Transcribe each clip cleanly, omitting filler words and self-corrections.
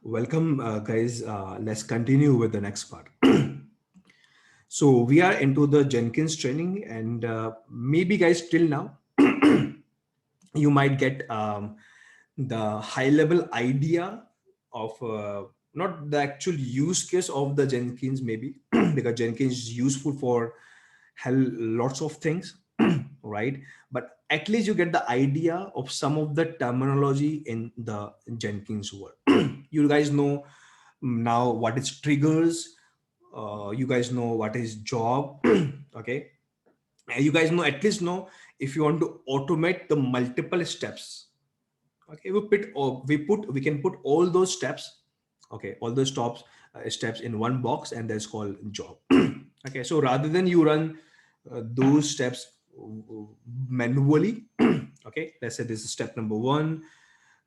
Welcome, guys. Let's continue with the next part. So, we are into the Jenkins training, and maybe, guys, till now, you might get the high level idea of not the actual use case of the Jenkins, maybe because Jenkins is useful for hell lots of things, right? But at least you get the idea of some of the terminology in the Jenkins world. You guys know now what is triggers. You guys know what is job. Okay, and you guys know, at least know, if you want to automate the multiple steps. Okay, we can put all those steps, okay, all those steps in one box, and that's called job. Okay, so rather than you run those steps manually, okay, let's say this is step number one,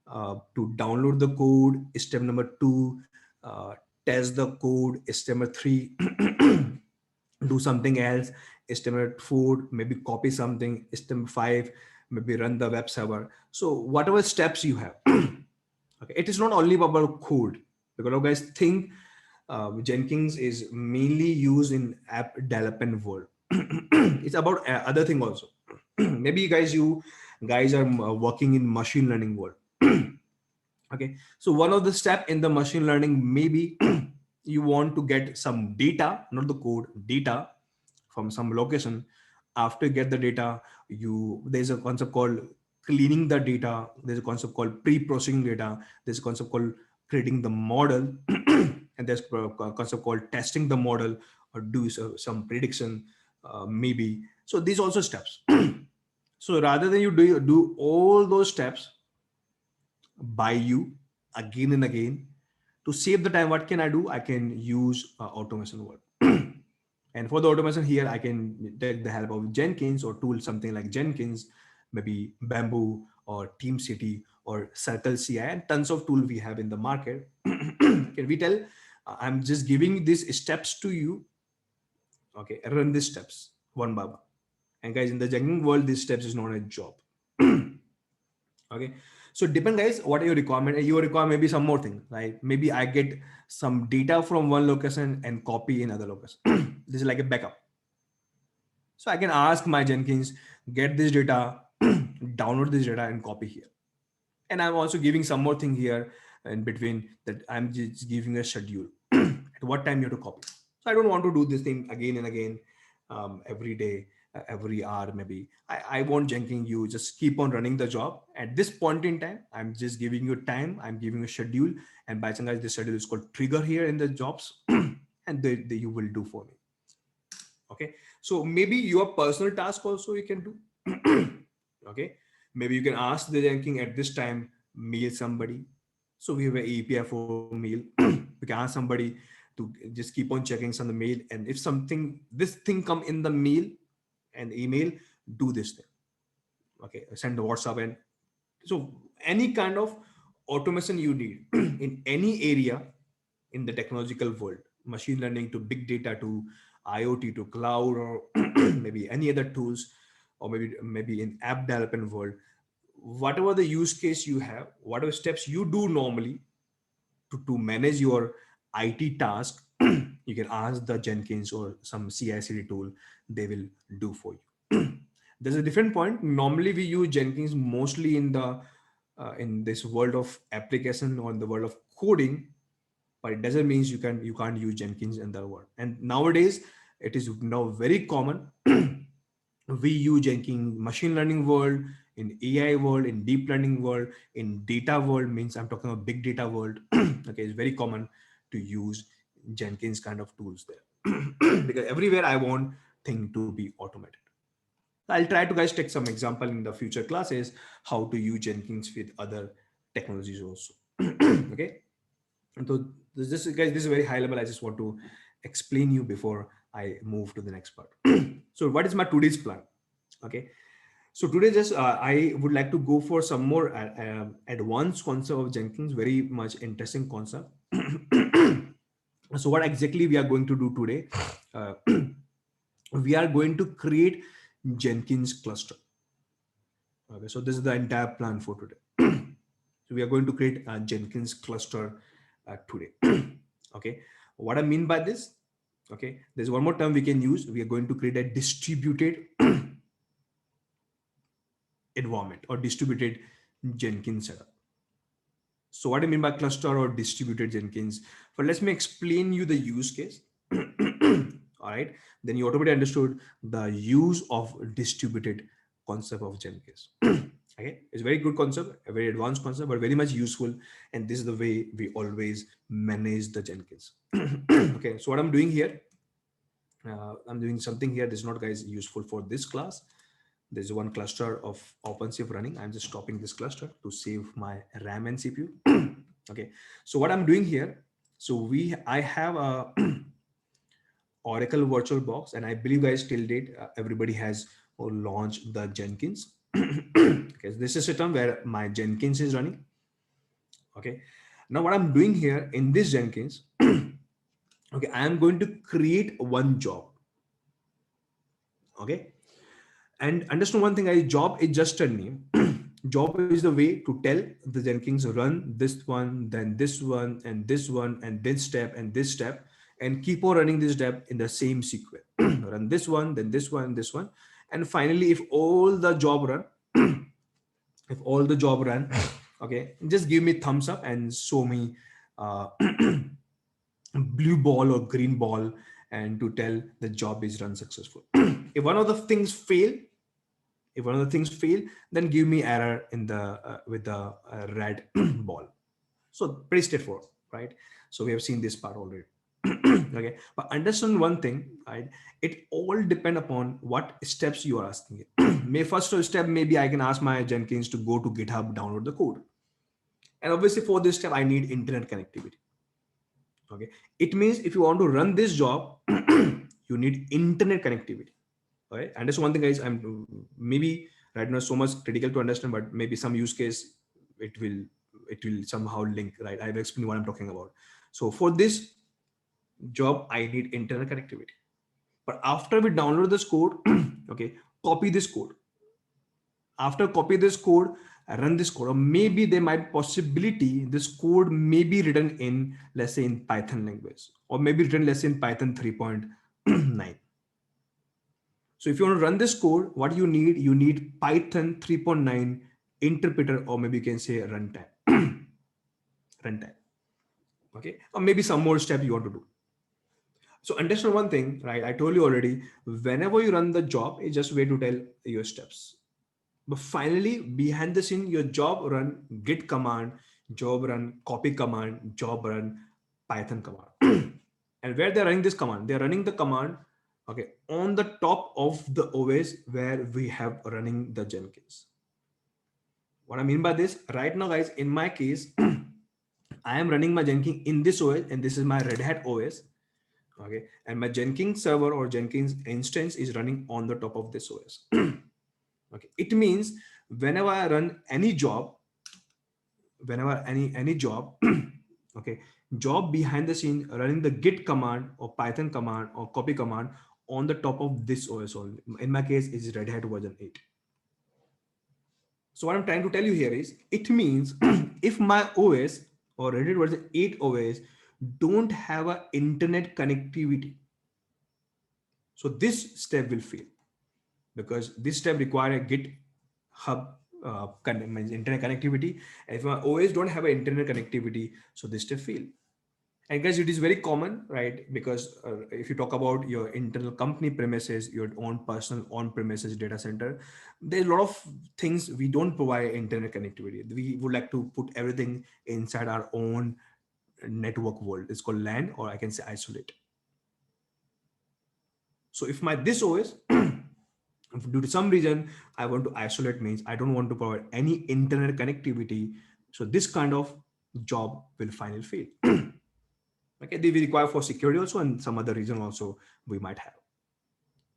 to download the code, step number two, test the code, step number three, do something else, step number four, maybe copy something, step number five, maybe run the web server. So whatever steps you have, okay, it is not only about code, because you guys think Jenkins is mainly used in app development world. It's about other thing also. Maybe you guys are working in machine learning world. Okay, so one of the step in the machine learning, maybe you want to get some data, not the code, data from some location. After you get the data, there's a concept called cleaning the data, there's a concept called pre-processing data, there's a concept called creating the model, and there's a concept called testing the model, or do some prediction, maybe. So these also steps. So rather than you do all those steps by you again and again, to save the time, what can I do? I can use automation work. And for the automation here, I can take the help of Jenkins or tool something like Jenkins, maybe Bamboo or TeamCity or Circle CI, and tons of tool we have in the market. Can we tell? I'm just giving these steps to you. Okay, run these steps one by one. And guys, in the Jenkins world, these steps is not a job. Okay, so depend, guys, what you requirement. You require maybe some more thing, right? Maybe I get some data from one location and copy in other location. This is like a backup. So I can ask my Jenkins, get this data, download this data and copy here. And I'm also giving some more thing here in between, that I'm just giving a schedule at what time you have to copy. So I don't want to do this thing again and again, every day, every hour, maybe. I want Jenkins, you just keep on running the job. At this point in time, I'm just giving you time, I'm giving you a schedule. And by chance, this schedule is called trigger here in the jobs. And you will do for me. Okay, so maybe your personal task also you can do. Okay, maybe you can ask the Jenkins at this time, mail somebody. So we have an API for mail. We can ask somebody to just keep on checking some of the mail, and if something, this thing come in the mail and email, do this thing. Okay, send the WhatsApp. And so any kind of automation you need in any area in the technological world, machine learning to big data to IoT to cloud, or maybe any other tools, or maybe in app development world, whatever the use case you have, whatever steps you do normally to manage your IT task, you can ask the Jenkins or some CI/CD tool, they will do for you. There's a different point. Normally we use Jenkins mostly in this world of application or in the world of coding, but it doesn't mean you can't use Jenkins in the world. And nowadays it is now very common. We use Jenkins machine learning world, in AI world, in deep learning world, in data world, means I'm talking about big data world. Okay, it's very common to use Jenkins kind of tools there. Because everywhere I want thing to be automated. I'll try to, guys, take some example in the future classes how to use Jenkins with other technologies also. Okay, and so this is, guys, this is very high level. I just want to explain you before I move to the next part. So what is my today's plan? Okay, so today just I would like to go for some more advanced concept of Jenkins, very much interesting concept. So what exactly we are going to do today? We are going to create Jenkins cluster. Okay, so this is the entire plan for today. So we are going to create a Jenkins cluster today. Okay, what I mean by this, okay, there's one more term we can use. We are going to create a distributed environment or distributed Jenkins setup. So what I mean by cluster or distributed Jenkins, but let me explain you the use case. All right, then you automatically understood the use of distributed concept of Jenkins. Okay, it's a very good concept, a very advanced concept, but very much useful. And this is the way we always manage the Jenkins. Okay, so what I'm doing here, I'm doing something here. This is not, guys, useful for this class. There's one cluster of OpenShift running. I'm just stopping this cluster to save my RAM and CPU. Okay, so what I'm doing here, so I have a Oracle VirtualBox, and I believe, guys, till date everybody has launched the Jenkins. Okay, so this is a system where my Jenkins is running. Okay, now what I'm doing here in this Jenkins, okay, I am going to create one job. Okay, and understand one thing, guys, job is just a name. Job is the way to tell the Jenkins run this one, then this one, and this one, and this step, and keep on running this step in the same sequence. Run this one, then this one, and finally, if all the job run, if all the job run, okay, just give me thumbs up and show me uh, blue ball or green ball, and to tell the job is run successful. If one of the things fail, if one of the things fail, then give me error in the with the red ball. So pretty straightforward, right? So we have seen this part already. Okay, but understand one thing, right? It all depend upon what steps you are asking it. May first step, maybe I can ask my Jenkins to go to GitHub, download the code, and obviously for this step I need internet connectivity. Okay, it means if you want to run this job, you need internet connectivity. All right, and that's one thing, guys. I'm maybe right now so much critical to understand, but maybe some use case it will it will somehow link. Right, I've explained what I'm talking about. So for this job, I need internet connectivity. But after we download this code, okay, copy this code. After copy this code, run this code, or maybe there might possibility this code may be written in, let's say, in Python language, or maybe written, let's say, in Python 3.9. So if you want to run this code, what you need Python 3.9 interpreter, or maybe you can say runtime. Runtime. Okay, or maybe some more step you want to do. So understand one thing, right? I told you already, whenever you run the job, it's just a way to tell your steps. But finally, behind the scene, your job run git command, job run copy command, job run Python command. And where they're running this command, they're running the command, okay, on the top of the OS where we have running the Jenkins. What I mean by this, right now, guys, in my case, I am running my Jenkins in this OS, and this is my Red Hat OS. Okay, and my Jenkins server or Jenkins instance is running on the top of this OS. Okay, it means whenever I run any job, whenever any job, okay, job behind the scene running the git command or Python command or copy command on the top of this OS only. In my case, is Red Hat version 8. So what I'm trying to tell you here is, it means if my OS or Red Hat version 8 OS don't have a internet connectivity, so this step will fail, because this step require a git hub internet connectivity. And if my OS don't have an internet connectivity, so this step fail. And guys, it is very common, right? Because if you talk about your internal company premises, your own personal on-premises data center, there's a lot of things we don't provide internet connectivity. We would like to put everything inside our own network world. It's called LAN, or I can say isolate. So if my this OS, if due to some reason I want to isolate, means I don't want to provide any internet connectivity, so this kind of job will finally fail. Okay, they will require for security also, and some other reason also we might have.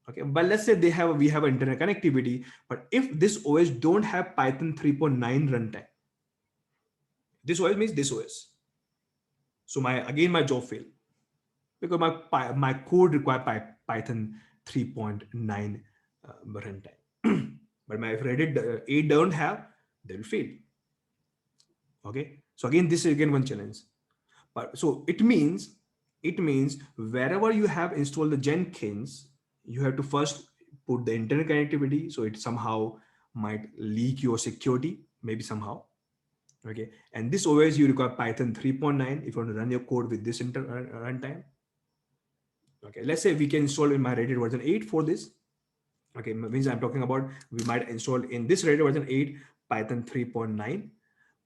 Okay, but let's say we have internet connectivity, but if this OS don't have Python 3.9 runtime, this OS means this OS, so my job fail, because my code require Python 3.9 runtime. But my if Reddit 8 don't have, they will fail. Okay. So again, this is again one challenge. But so it means wherever you have installed the Jenkins, you have to first put the internet connectivity. So it somehow might leak your security, maybe somehow. Okay. And this OS you require Python 3.9 if you want to run your code with this runtime. Okay. Let's say we can install in my Reddit version 8 for this. Okay. Means I'm talking about we might install in this Reddit version 8 Python 3.9.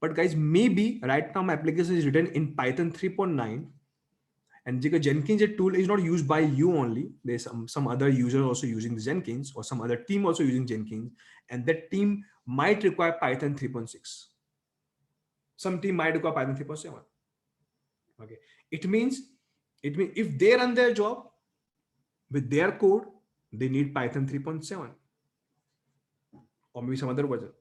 But guys, maybe right now my application is written in Python 3.9, and because Jenkins a tool is not used by you only. There's some other user also using the Jenkins, or some other team also using Jenkins, and that team might require Python 3.6. Some team might require Python 3.7. Okay, it means if they run their job with their code, they need Python 3.7 or maybe some other version.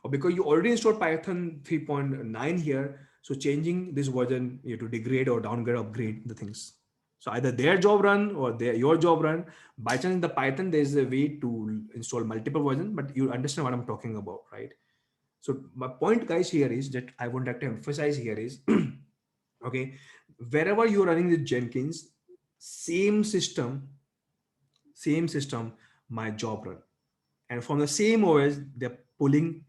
Or because you already installed Python 3.9 here, so changing this version, you have to degrade or downgrade, upgrade the things. So either their job run or your job run. By chance in the Python, there's a way to install multiple versions, but you understand what I'm talking about, right? So my point, guys, here is that I would like to emphasize here is, okay, wherever you're running the Jenkins, same system, my job run. And from the same OS, they're pulling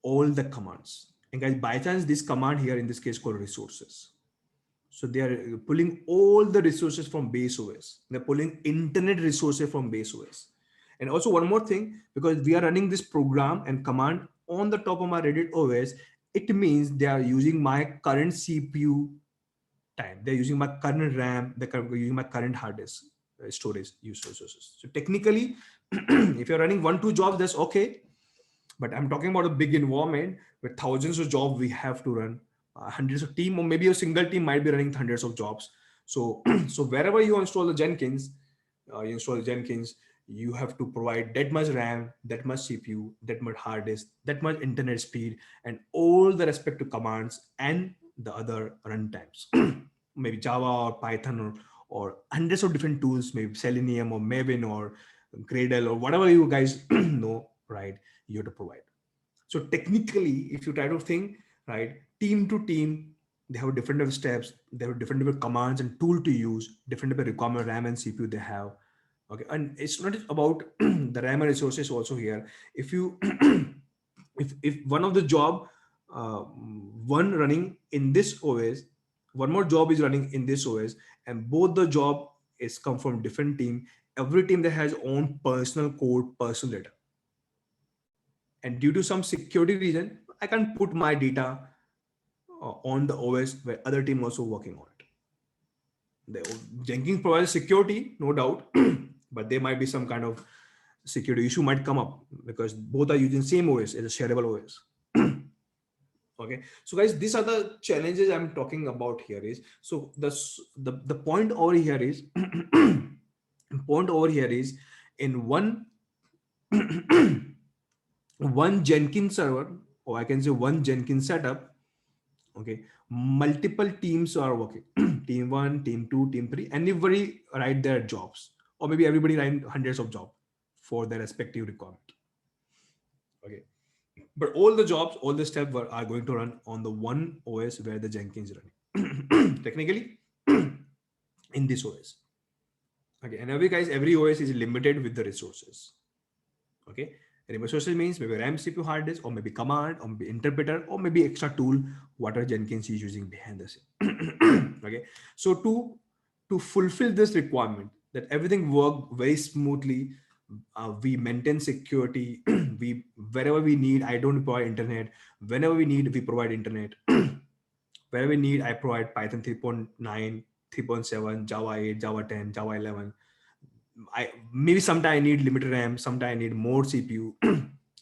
all the commands. And guys, by chance, this command here in this case called resources. So they are pulling all the resources from base OS. They're pulling internet resources from base OS. And also one more thing, because we are running this program and command on the top of my Reddit OS, it means they are using my current CPU time. They're using my current RAM. They're using my current hard disk storage use resources. So technically, if you're running 1-2 jobs, that's okay. But I'm talking about a big environment with thousands of jobs we have to run, hundreds of team, or maybe a single team might be running hundreds of jobs. So, so wherever you install the Jenkins, you have to provide that much RAM, that much CPU, that much hard disk, that much internet speed, and all the respective commands and the other runtimes. Maybe Java or Python or hundreds of different tools, maybe Selenium or Maven or Gradle or whatever you guys know, right? You have to provide. So technically, if you try to think, right, team to team, they have different type of steps, they have different type of commands and tool to use, different type of requirement RAM and CPU they have. Okay, and it's not about the RAM and resources also here. If you if one of the job one running in this OS, one more job is running in this OS, and both the job is come from different team. Every team that has own personal code, personal data, and due to some security reason, I can't put my data on the OS where other team also working on it. The Jenkins provides security, no doubt, but there might be some kind of security issue might come up because both are using same OS as a shareable OS. Okay, so guys, these are the challenges I'm talking about here. Is so the point over here is point over here is in one Jenkins server, or I can say one Jenkins setup. Okay, multiple teams are working. Team 1, team 2, team 3, everybody write their jobs, or maybe everybody write hundreds of jobs for their respective requirement. Okay, but all the jobs, all the steps are going to run on the one OS where the Jenkins is running. Technically, in this OS. Okay, and every OS is limited with the resources. Okay, and resources means maybe RAM, CPU, hard disk, or maybe command, or maybe interpreter, or maybe extra tool, whatever Jenkins is using behind the scene. Okay, so to fulfill this requirement that everything work very smoothly, we maintain security. We wherever we need, I don't provide internet. Whenever we need, we provide internet. Wherever we need, I provide Python 3.9, 3.7, Java 8, Java 10, Java 11. I maybe sometimes I need limited RAM, sometimes I need more CPU.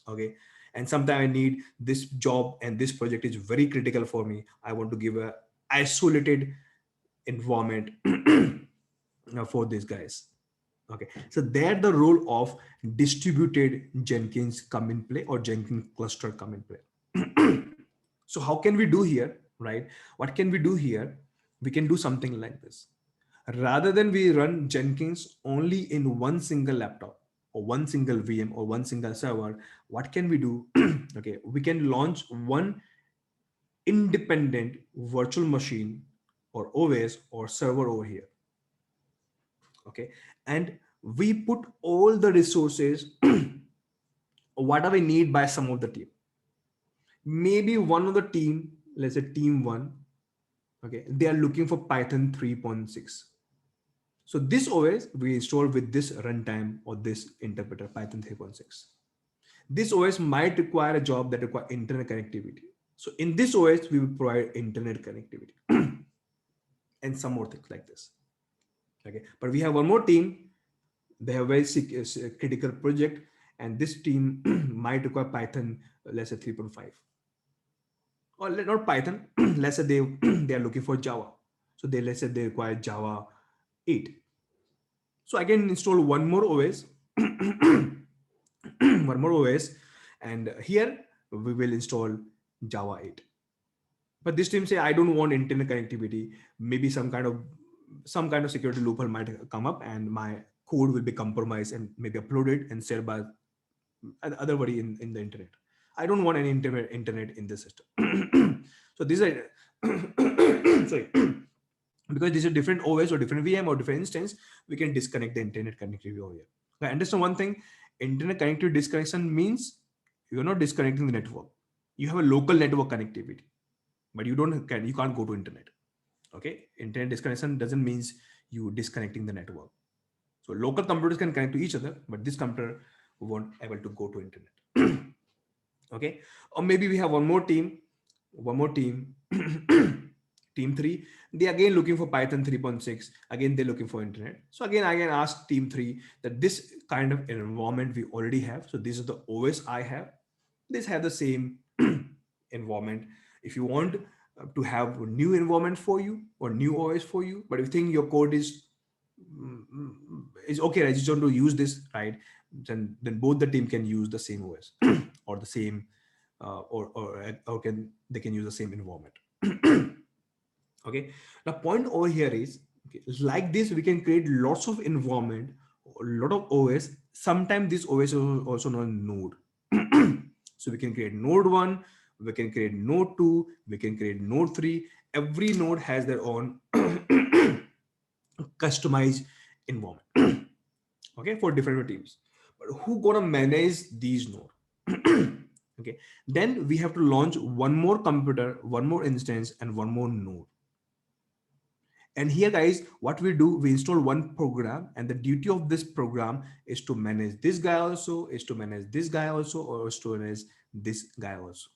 Okay, and sometimes I need this job and this project is very critical for me. I want to give a isolated environment for these guys. Okay, so there the role of distributed Jenkins come in play, or Jenkins cluster come in play. So how can we do here, right? What can we do here? We can do something like this. Rather than we run Jenkins only in one single laptop or one single VM or one single server, what can we do? Okay, we can launch one independent virtual machine or OS or server over here. Okay, and we put all the resources whatever we need by some of the team. Maybe one of the team, let's say team one, okay, they are looking for Python 3.6. So this OS we install with this runtime or this interpreter Python 3.6. This OS might require a job that require internet connectivity. So in this OS we will provide internet connectivity and some more things like this. Okay, but we have one more team. They have very critical project, and this team might require Python, let's say 3.5, or not Python. Let's say they are looking for Java. So they, let's say they require Java 8. So I can install one more OS, one more OS, and here we will install Java 8. But this team say I don't want internet connectivity. Maybe some kind of security loophole might come up, and my code will be compromised and maybe uploaded and shared by otherwhere in the internet. I don't want any internet in this system. So these are sorry. Because these are different OS or different VM or different instance, we can disconnect the internet connectivity over here. I understand one thing: internet connectivity disconnection means you're not disconnecting the network. You have a local network connectivity, but you can't go to internet. Okay, internet disconnection doesn't means you disconnecting the network. So local computers can connect to each other, but this computer won't able to go to internet. Okay, or maybe we have one more team, team 3, they again looking for Python 3.6. Again they're looking for internet. So again I can ask team 3 that this kind of environment we already have. So this is the OS I have. This have the same environment. If you want to have a new environment for you or new OS for you, but if you think your code is okay, I just want to use this, right? Then both the team can use the same OS or the same or can they can use the same environment. Okay, the point over here is, okay, like this we can create lots of environment, a lot of OS. Sometimes this OS is also known node. So we can create node 1, we can create node 2, we can create node 3. Every node has their own customized environment. Okay, for different teams. But who gonna manage these nodes? Okay, then we have to launch one more computer, one more instance, and one more node. And here guys, what we do, we install one program, and the duty of this program is to manage this guy also, is to manage this guy also, or is to manage this guy also.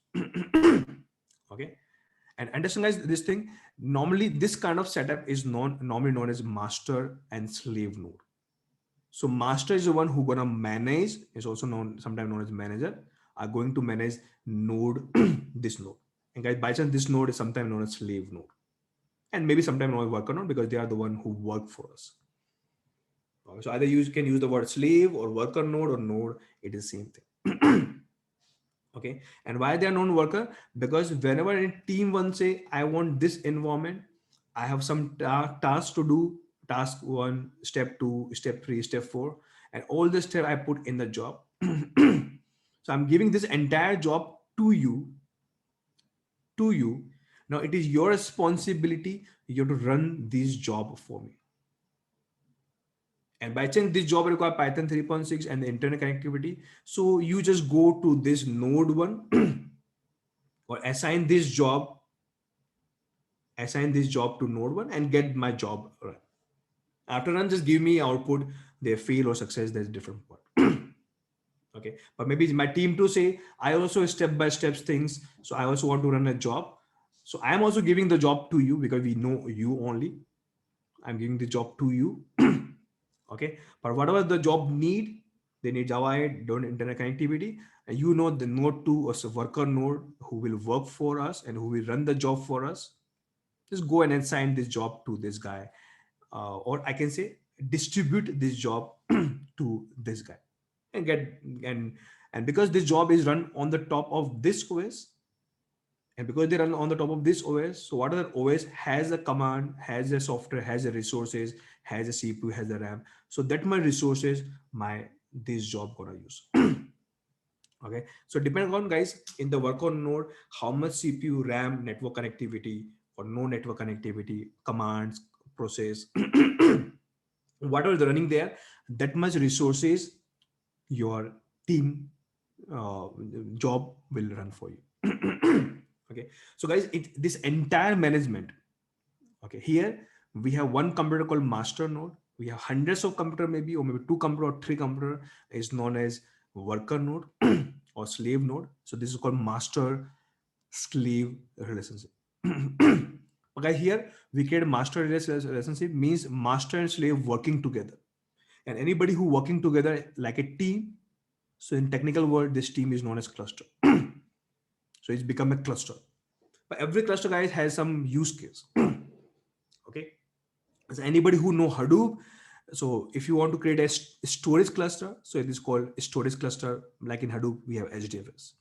Okay, and understand guys, this thing, normally this kind of setup is normally known as master and slave node. So master is the one who gonna manage, is also known, sometimes known as manager, are going to manage node, this node. And guys, by chance this node is sometimes known as slave node, and maybe sometimes known as worker node, because they are the one who work for us. Okay, so either you can use the word slave or worker node or node, it is the same thing. Okay, and why they are known worker? Because whenever in team one say I want this environment, I have some task to do, task 1, step 2, step 3, step 4, and all the step I put in the job. So I'm giving this entire job to you. Now it is your responsibility, you have to run this job for me. And by chance this job require Python 3.6 and the internet connectivity, so you just go to this node 1 or assign this job to node 1 and get my job run. After run, just give me output. They fail or success, there's different part. Okay, but maybe my team to say I also step by steps things, so I also want to run a job, so I am also giving the job to you because we know you only. I'm giving the job to you. Okay, but whatever the job need, they need Java 8, don't internet connectivity, and you know the node 2 or worker node who will work for us and who will run the job for us. Just go and assign this job to this guy, or I can say distribute this job to this guy, and get and because this job is run on the top of this OS, and because they run on the top of this OS, so whatever OS has a command, has a software, has a resources, has a CPU, has a RAM, so that my resources, my this job gonna use. Okay, so depending on guys in the worker node, how much CPU, RAM, network connectivity or no network connectivity, commands, process, whatever is running there, that much resources your team uh, job will run for you. Okay, so guys, this entire management. Okay, here we have one computer called master node. We have hundreds of computer maybe, or maybe two computer or three computer is known as worker node or slave node. So this is called master slave relationship. Okay, here we create master relationship means master and slave working together, and anybody who working together like a team. So in technical word, this team is known as cluster. So it's become a cluster. But every cluster guys has some use case. Okay. So anybody who know Hadoop, so if you want to create a storage cluster, so it is called storage cluster. Like in Hadoop, we have HDFS.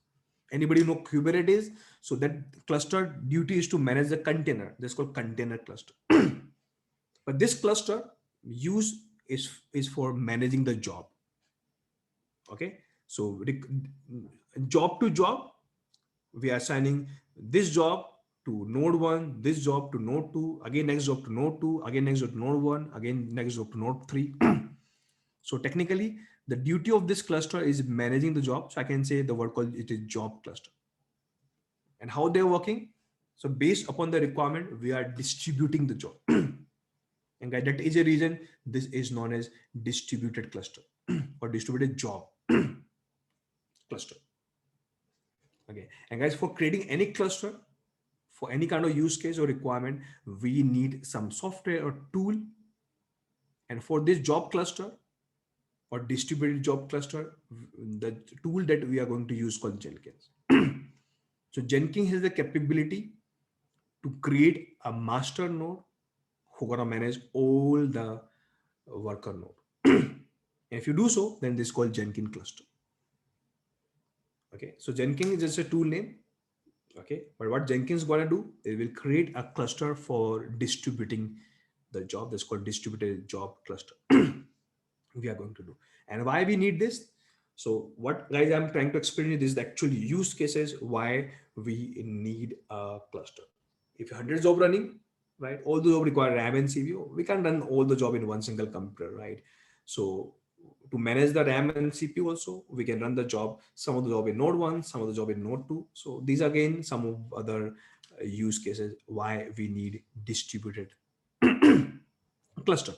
Anybody know Kubernetes? So that cluster duty is to manage the container. That's called container cluster. But this cluster use is for managing the job. Okay. So job to job, we are assigning this job to node 1, this job to node 2, again next job to node 2, again next job to node 1, again next job to node 3. So technically the duty of this cluster is managing the job. So I can say the word called it is job cluster. And how they're working, so based upon the requirement we are distributing the job. And guys, that is a reason this is known as distributed cluster or distributed job cluster. Okay, and guys, for creating any cluster, for any kind of use case or requirement, we need some software or tool. And for this job cluster or distributed job cluster, the tool that we are going to use called Jenkins. So Jenkins has the capability to create a master node who gonna manage all the worker node. And if you do so, then this is called Jenkins cluster. Okay, so Jenkins is just a tool name. Okay, but what Jenkins gonna do, it will create a cluster for distributing the job. That's called distributed job cluster. We are going to do. And why we need this? So what guys I'm trying to explain you, this is the actual use cases why we need a cluster. If you 100 job running, right, all the job require RAM and CPU, we can run all the job in one single computer, right? So to manage the RAM and CPU also, we can run the job, some of the job in node 1, some of the job in node 2. So these are again some of other use cases why we need distributed cluster.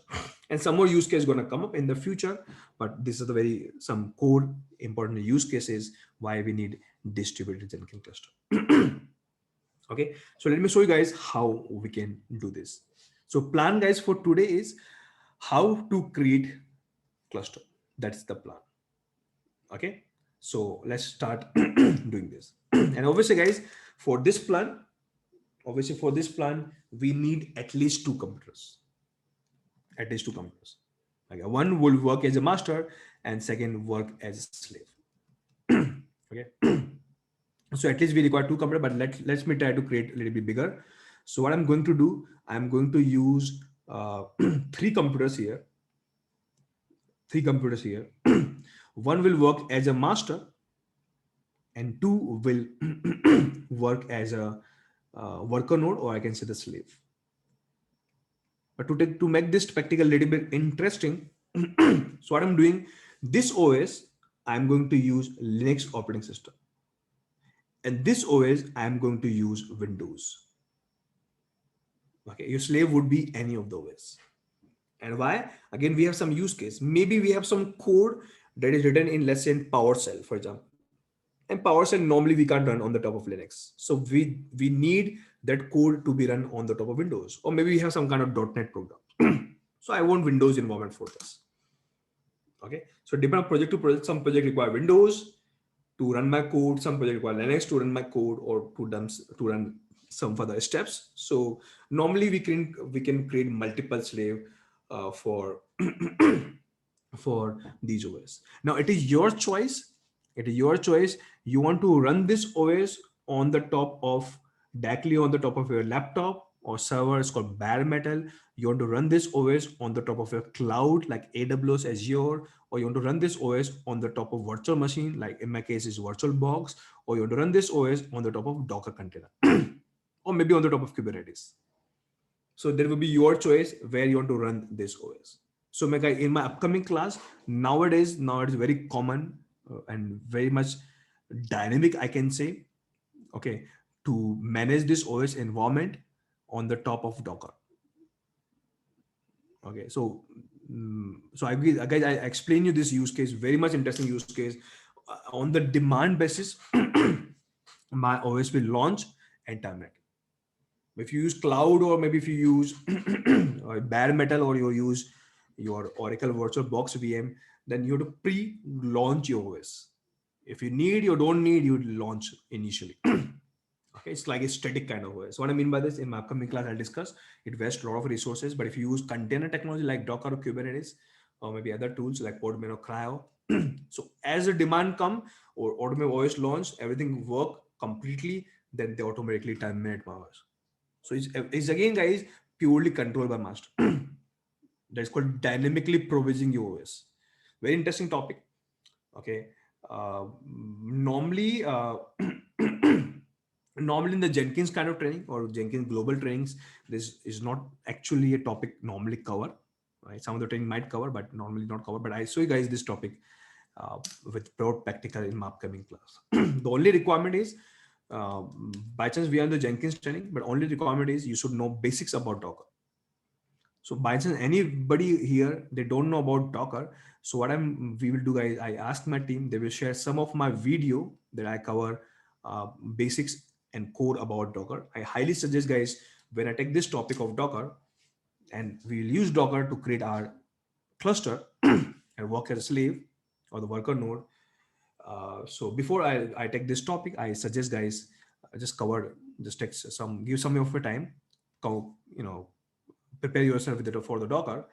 And some more use case going to come up in the future, but this is the very some core important use cases why we need distributed Jenkins cluster. Okay, so let me show you guys how we can do this. So plan guys for today is how to create cluster. That's the plan. Okay, so let's start doing this. And obviously guys, for this plan, we need at least two computers. At least two computers. Okay, one will work as a master and second work as a slave. Okay. So at least we require two computers, but let me try to create a little bit bigger. So what I'm going to do, I'm going to use three computers here. One will work as a master and two will work as a worker node, or I can say the slave. But to make this spectacle a little bit interesting, so what I'm doing, this OS, I'm going to use Linux operating system. And this OS, I'm going to use Windows. Okay, your slave would be any of the OS. And why? Again, we have some use case. Maybe we have some code that is written in, let's say, in PowerShell, for example. And PowerShell normally we can't run on the top of Linux. So we need that code to be run on the top of Windows. Or maybe we have some kind of .NET program. So I want Windows environment for this. Okay. So depending on project to project, some project require Windows to run my code, some project require Linux to run my code, or to run some further steps. So normally we can create multiple slave for for these OS. Now it is your choice. It is your choice. You want to run this OS on the top of directly on the top of your laptop, or server is called bare metal. You want to run this OS on the top of your cloud like AWS, Azure, or you want to run this OS on the top of virtual machine, like in my case is VirtualBox, or you want to run this OS on the top of Docker container, or maybe on the top of Kubernetes. So there will be your choice where you want to run this OS. So my guy, in my upcoming class, nowadays, now it's very common and very much dynamic, I can say, okay, to manage this OS environment on the top of Docker. Okay, so so guys, I explain you this use case, very much interesting use case. On the demand basis, my OS will launch and terminate. If you use cloud, or maybe if you use bare metal, or you use your Oracle VirtualBox VM, then you have to pre-launch your OS. If you need, you don't need, you launch initially. Okay, it's like a static kind of OS. So what I mean by this, in my upcoming class, I'll discuss. It wastes a lot of resources, but if you use container technology like Docker or Kubernetes, or maybe other tools like Podman or Cryo, so as the demand come or automatic OS launch, everything work completely, then they automatically terminate my OS. So it's again, guys, purely controlled by master. That's called dynamically provisioning your OS. Very interesting topic. Okay. Normally, normally in the Jenkins kind of training or Jenkins global trainings, this is not actually a topic normally cover. Right? Some of the training might cover, but normally not cover. But I show you guys this topic with broad practical in my upcoming class. The only requirement is, by chance we are in the Jenkins training, but only requirement is you should know basics about Docker. So by chance anybody here, they don't know about Docker. So what we will do, guys, I ask my team, they will share some of my video that I cover basics and code about Docker. I highly suggest, guys, when I take this topic of Docker, and we will use Docker to create our cluster and work as a slave or the worker node. So before I take this topic, I suggest, guys, just cover, just take some, give some of your time, you know, prepare yourself with it for the Docker,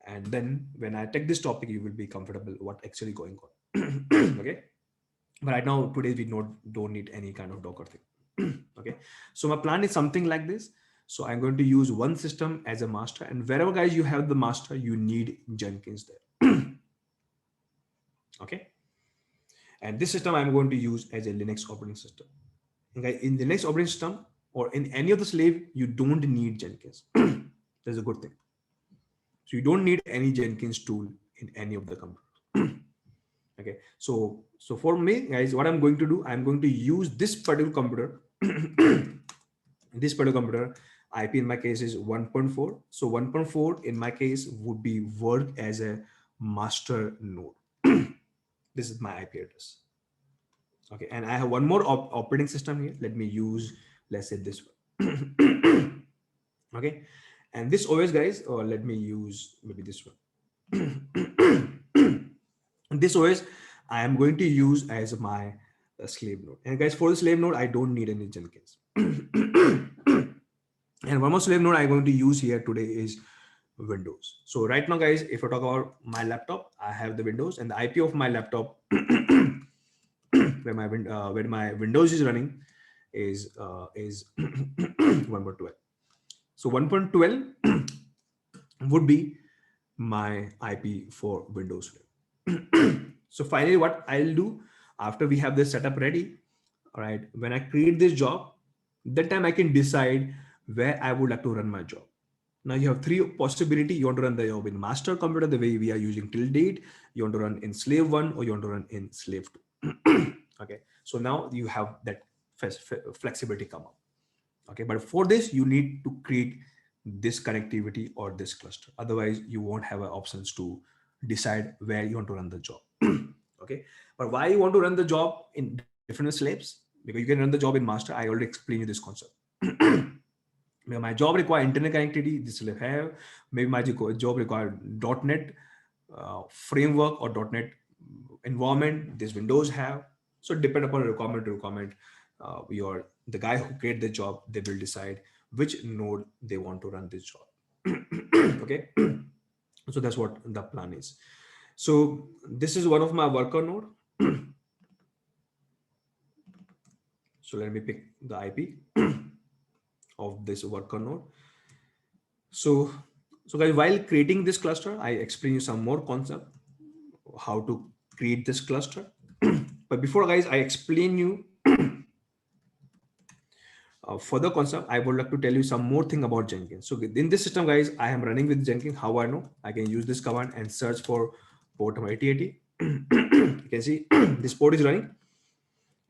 and then when I take this topic, you will be comfortable what actually going on. Okay, but right now today we don't need any kind of Docker thing. Okay, so my plan is something like this. So I'm going to use one system as a master, and wherever, guys, you have the master, you need Jenkins there. Okay, and this system I'm going to use as a Linux operating system. Okay, in the Linux operating system or in any of the slave, you don't need Jenkins. That's a good thing. So you don't need any Jenkins tool in any of the computers. Okay, so for me, guys, what I'm going to do, I'm going to use this particular computer. This particular computer IP in my case is 1.4. So 1.4 in my case would be work as a master node. This is my IP address. Okay, and I have one more operating system here. Let me use, let's say, this one. Okay, and this OS, guys, or let me use maybe this one. This OS I am going to use as my slave node. And guys, for the slave node, I don't need any Jenkins. And one more slave node I'm going to use here today is Windows. So right now, guys, if I talk about my laptop, I have the Windows, and the IP of my laptop where my Windows is running is 1.12. So 1.12 would be my IP for Windows. So finally, what I'll do after we have this setup ready, all right, when I create this job, that time I can decide where I would like to run my job. Now you have three possibility. You want to run the job in master computer, the way we are using till date. You want to run in slave one, or you want to run in slave two. Okay, so now you have that flexibility come up. Okay, but for this, you need to create this connectivity or this cluster. Otherwise, you won't have options to decide where you want to run the job. Okay, but why you want to run the job in different slaves? Because you can run the job in master. I already explained you this concept. My job require internet connectivity. This will have. Maybe my job require .NET framework or .NET environment. This Windows have. So depend upon requirement to requirement. The guy who create the job, they will decide which node they want to run this job. Okay, so that's what the plan is. So this is one of my worker node. So let me pick the IP. of this worker node. So, so guys, while creating this cluster, I explain you some more concept how to create this cluster. But before guys, I explain you further concept, I would like to tell you some more thing about Jenkins. So in this system, guys, I am running with Jenkins. How I know? I can use this command and search for port number 8080. You can see this port is running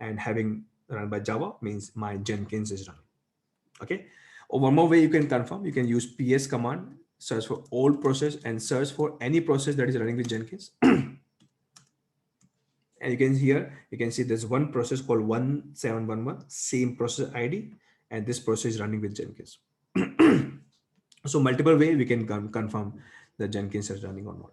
and having run by Java means my Jenkins is running. Okay. Or one more way you can confirm, you can use PS command, search for all process and search for any process that is running with Jenkins. And you can here, you can see there's one process called 1711, same process ID, and this process is running with Jenkins. So multiple way we can confirm that Jenkins is running or not.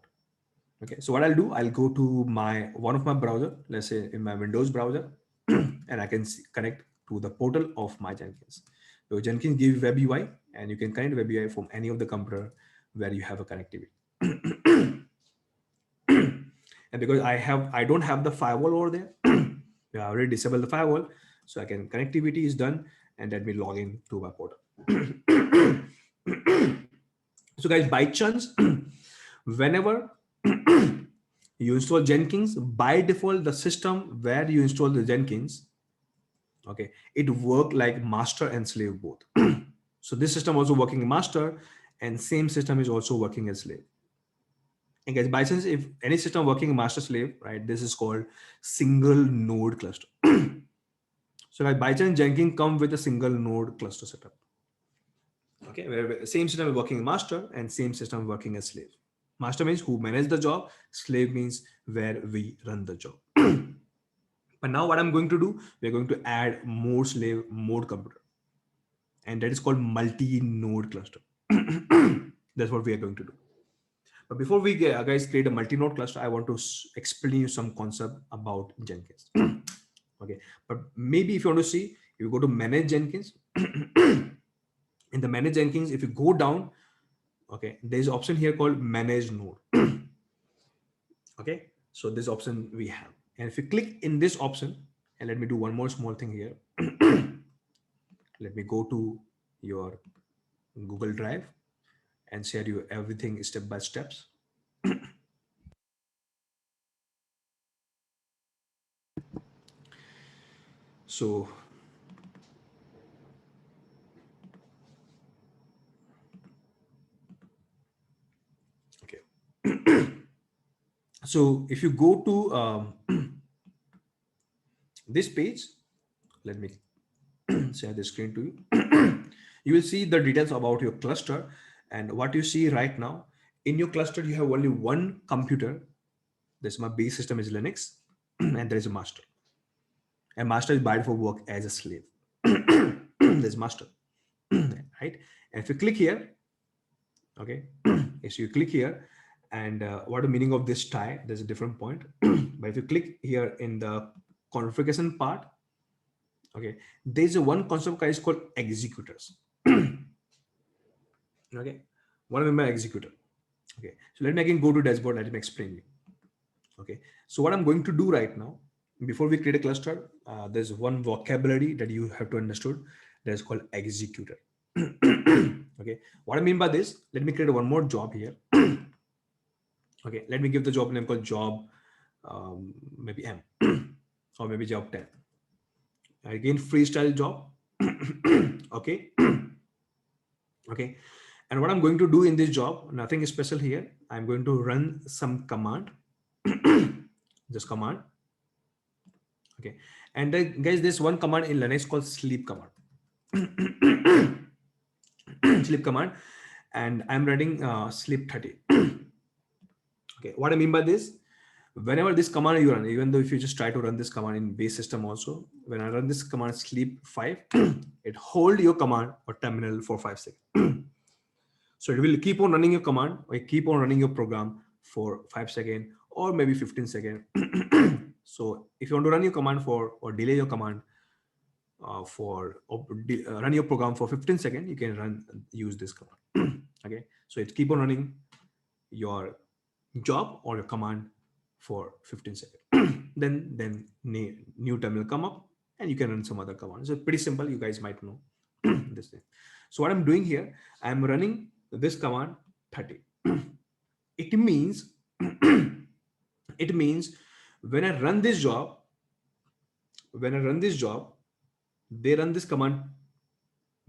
Okay, so what I'll do, I'll go to my one of my browser, let's say in my Windows browser, and I can connect to the portal of my Jenkins. So Jenkins gives web UI, and you can connect web UI from any of the computer where you have a connectivity. And because I don't have the firewall over there, I already disabled the firewall, so I can connectivity is done, and let me log in to my portal. So guys, by chance, whenever you install Jenkins, by default, the system where you install the Jenkins, okay, it work like master and slave both. So this system also working master, and same system is also working as slave. And guys, by chance, if any system working master slave, right, this is called single node cluster. So like by chance, Jenkins come with a single node cluster setup. Okay, where same system is working master and same system working as slave. Master means who manage the job, slave means where we run the job. But now what I'm going to do, we're going to add more slave, more computer. And that is called multi-node cluster. That's what we are going to do. But before we guys create a multi-node cluster, I want to explain you some concept about Jenkins. Okay, but maybe if you want to see, if you go to manage Jenkins, in the manage Jenkins, if you go down, okay, there's an option here called manage node. Okay, so this option we have, and if you click in this option, and let me do one more small thing here. Let me go to your Google Drive and share you everything step by steps. So okay. So if you go to this page, let me share the screen to you. You will see the details about your cluster, and what you see right now in your cluster, you have only one computer. This my base system is Linux, and there is a master. And master is by default work as a slave. There's master, right? And if you click here, okay, if you click here, and what the meaning of this tie? There's a different point. But if you click here in the configuration part, okay, there's a one concept guys called executors. Okay, what I mean by executor? Okay, so let me again go to dashboard. Let me explain you. Okay, so what I'm going to do right now, before we create a cluster, there's one vocabulary that you have to understood. That is called executor. Okay, what I mean by this, let me create one more job here. Okay, let me give the job name called job, maybe M, or maybe job 10. Again, freestyle job. Okay. Okay, and what I'm going to do in this job, nothing special here. I'm going to run some command. Just command. Okay, and then guys, there's one command in Linux called sleep command. Sleep command, and I'm running sleep 30. Okay, what I mean by this, whenever this command you run, even though if you just try to run this command in base system also, when I run this command sleep 5, it hold your command or terminal for 5 seconds. So it will keep on running your command or keep on running your program for 5 seconds or maybe 15 seconds. So if you want to run your command for or delay your command run your program for 15 seconds, you can use this command. Okay, so it keep on running your job or your command for 15 seconds. Then new terminal come up and you can run some other command. So pretty simple. You guys might know this thing. So what I'm doing here, I'm running this command 30. It means it means when I run this job, when I run this job, they run this command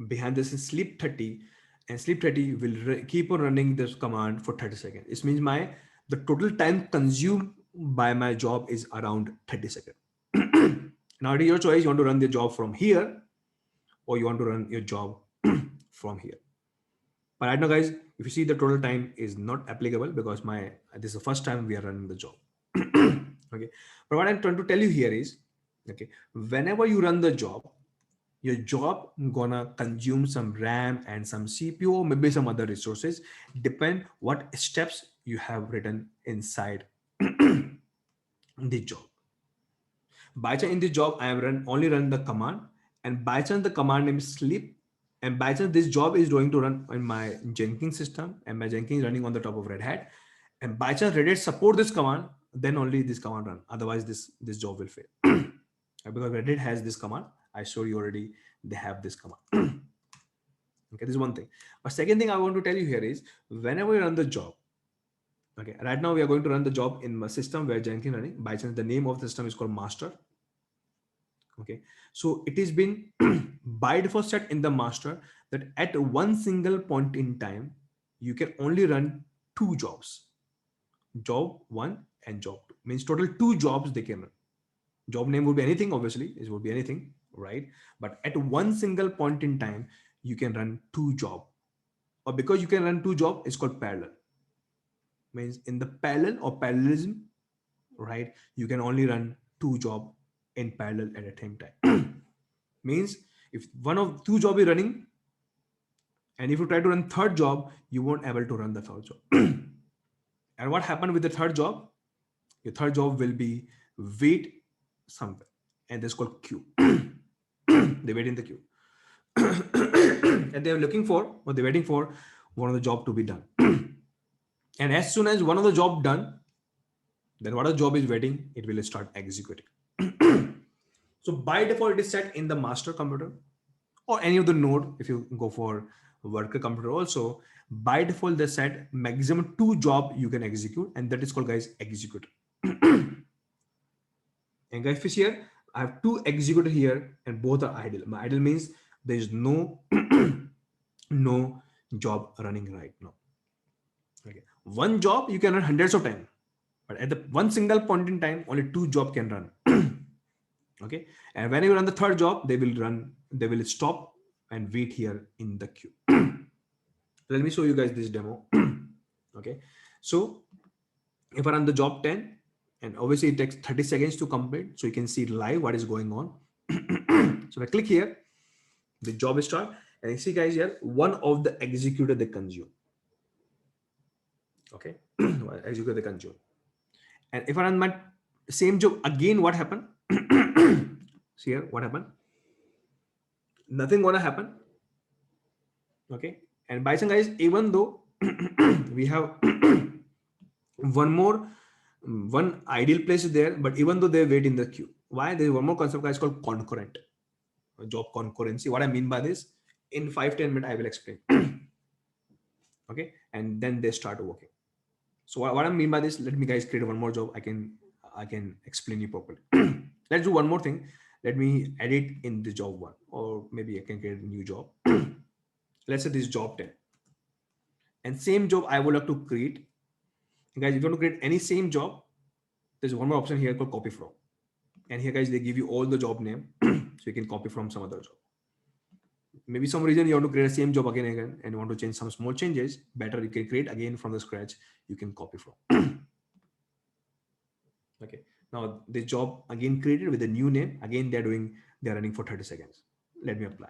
behind this is sleep 30, and sleep 30 will keep on running this command for 30 seconds. It means my the total time consumed by my job is around 30 seconds. Now it is your choice. You want to run the job from here or you want to run your job from here. But right now, guys, if you see the total time is not applicable because my this is the first time we are running the job. Okay. But what I'm trying to tell you here is, okay, whenever you run the job, your job gonna consume some RAM and some CPU or maybe some other resources, depend what steps you have written inside the job. By chance in this job, I have only run the command, and by chance the command name is sleep, and by chance this job is going to run in my Jenkins system, and my Jenkins running on the top of Red Hat, and by chance Red Hat support this command, then only this command run. Otherwise, this job will fail. Because Red Hat has this command. I showed you already. They have this command. Okay, this is one thing. But second thing I want to tell you here is whenever you run the job. Okay, right now we are going to run the job in my system where Jenkins running. By chance, the name of the system is called master. Okay, so it is been by default set in the master that at one single point in time, you can only run two jobs, job one and job two. Means total two jobs they can run. Job name would be anything, obviously, it would be anything, right? But at one single point in time, you can run two jobs. Or because you can run two jobs, it's called parallel. Means in the parallel or parallelism, right? You can only run two jobs in parallel at the same time. Means if one of two job is running, and if you try to run third job, you won't able to run the third job. And what happened with the third job? Your third job will be wait somewhere, and this is called queue. They wait in the queue. And they're looking for or they're waiting for one of the job to be done. And as soon as one of the job done, then what the job is waiting, it will start executing. So by default, it is set in the master computer or any of the node. If you go for worker computer also, by default, they set maximum two job you can execute, and that is called, guys, executor. And guys, fish here, I have two executor here, and both are idle. My idle means there is no no job running right now. Okay, one job you can run hundreds of times, but at the one single point in time, only two job can run. Okay, and when you run the third job, they will stop and wait here in the queue. Let me show you guys this demo. Okay, so if I run the job 10, and obviously it takes 30 seconds to complete, so you can see live what is going on. So if I click here, the job is start, and you see, guys, here one of the executor they consume. Okay, executor they consume, and if I run my same job again, what happened? See here, what happened? Nothing gonna happen. Okay, and by chance, guys, even though we have one ideal place is there, but even though they wait in the queue, why? There is one more concept, guys, called concurrent job concurrency. What I mean by this, in 5-10 minutes I will explain. Okay, and then they start working. So what I mean by this, let me, guys, create one more job. I can explain you properly. Let's do one more thing. Let me edit in the job one, or maybe I can create a new job. Let's say this job 10, and same job I would like to create. Guys, if you want to create any same job, there's one more option here called copy from. And here, guys, they give you all the job name, so you can copy from some other job. Maybe some reason you want to create the same job again and again, and you want to change some small changes. Better, you can create again from the scratch. You can copy from. Okay. Now this job again created with a new name. Again, they're running for 30 seconds. Let me apply.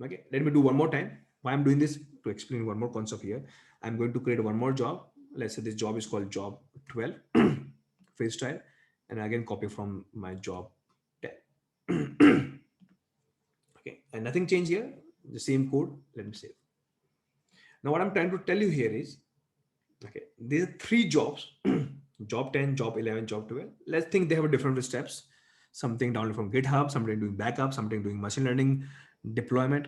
Okay. Let me do one more time. Why I'm doing this? To explain one more concept here. I'm going to create one more job. Let's say this job is called job 12, freestyle, and again copy from my job 10. Okay, and nothing changed here. The same code. Let me save. Now what I'm trying to tell you here is, okay, these are three jobs: job 10, job 11, job 12. Let's think they have different steps. Something download from GitHub, something doing backup, something doing machine learning deployment.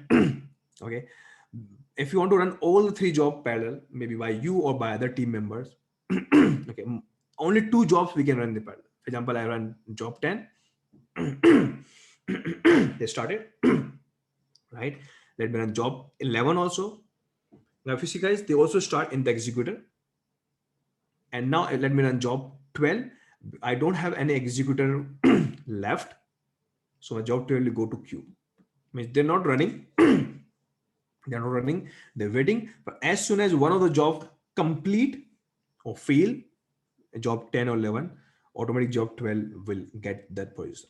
Okay, if you want to run all the three jobs parallel, maybe by you or by other team members, okay, only two jobs we can run the parallel. For example, I run job 10. They started. Right, let me run job 11 also. Now if you see guys, they also start in the executor. And now let me run job 12. I don't have any executor left, so my job 12 will go to queue. Means they're not running. They're not running, they're waiting. But as soon as one of the job complete or fail, job 10 or 11, automatic job 12 will get that position.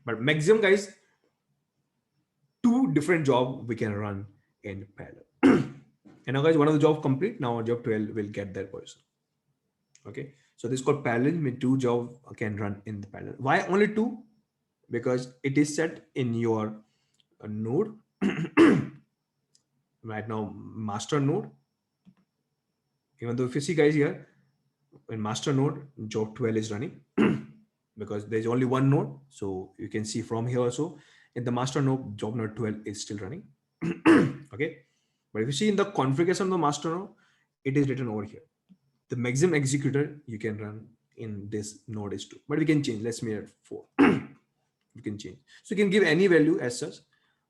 But maximum guys, two different job we can run in parallel. And now guys, one of the job complete, now job 12 will get that position. Okay, so this is called parallel. Mean two job can run in the parallel. Why only two? Because it is set in your node. Right now master node. Even though if you see guys here in master node, job 12 is running because there's only one node. So you can see from here also in the master node, job node 12 is still running. Okay, but if you see in the configuration of the master node, it is written over here. The maximum executor you can run in this node is 2, but we can change. Let's make it 4. You can change, so you can give any value as such,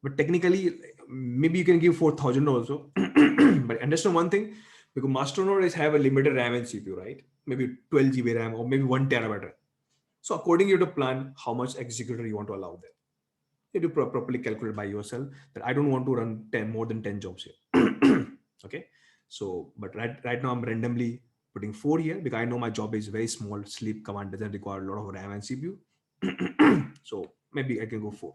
but technically maybe you can give 4000 also. But understand one thing, because master node is have a limited RAM and CPU, right? Maybe 12 GB RAM or maybe 1 terabyte RAM. So according you to plan how much executor you want to allow there. You do properly calculate by yourself that I don't want to run 10 more than 10 jobs here. Okay, so but right now I'm randomly putting 4 here because I know my job is very small. Sleep command doesn't require a lot of RAM and CPU. So maybe I can go 4.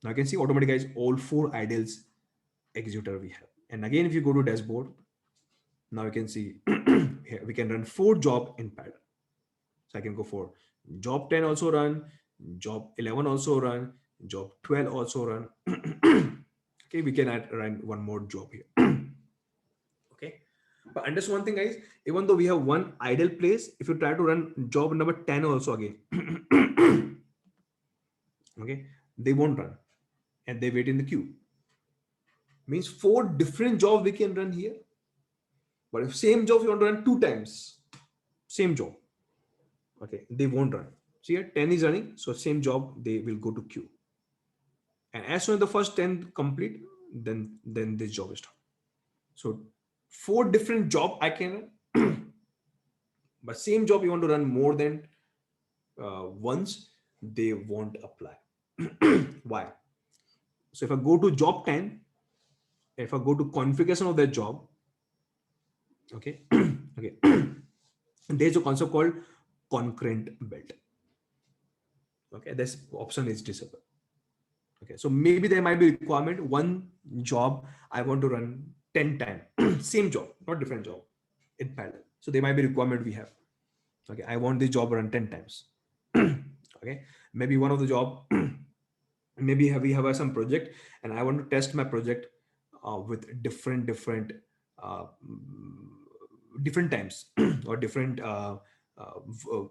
Now I can see automatically guys, all 4 idles executor we have. And again, if you go to dashboard, now you can see here we can run 4 job in parallel. So I can go for job 10 also run, job 11 also run, job 12 also run. Okay, we can run one more job here. Okay, but understand one thing guys, even though we have one idle place, if you try to run job number 10 also again, okay, they won't run and they wait in the queue. Means 4 different jobs we can run here. But if same job you want to run 2 times, same job, okay, they won't run. So here 10 is running, so same job they will go to queue. And as soon as the first 10 complete, then this job is done. So 4 different job I can run, but same job you want to run more than once, they won't apply. Why? So if I go to job 10, if I go to configuration of that job, okay, okay, there's a concept called concurrent build. Okay, this option is disabled. Okay, so maybe there might be requirement one job I want to run 10 times, same job, not different job in parallel. So there might be requirement we have. Okay, I want this job run 10 times. Okay, maybe one of the job, maybe we have some project and I want to test my project with different uh, times or different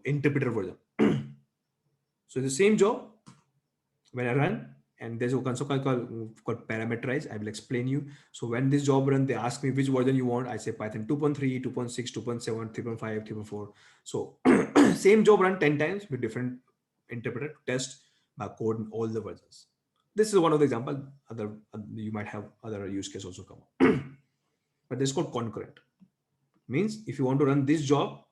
interpreter version. So the same job when I run, and there's a concept called parameterize. I will explain you. So when this job run, they ask me which version you want. I say Python 2.3, 2.6, 2.7, 3.5, 3.4. So same job run 10 times with different interpreter to test my code in all the versions. This is one of the example. Other you might have other use case also come up. But this is called concurrent. Means if you want to run this job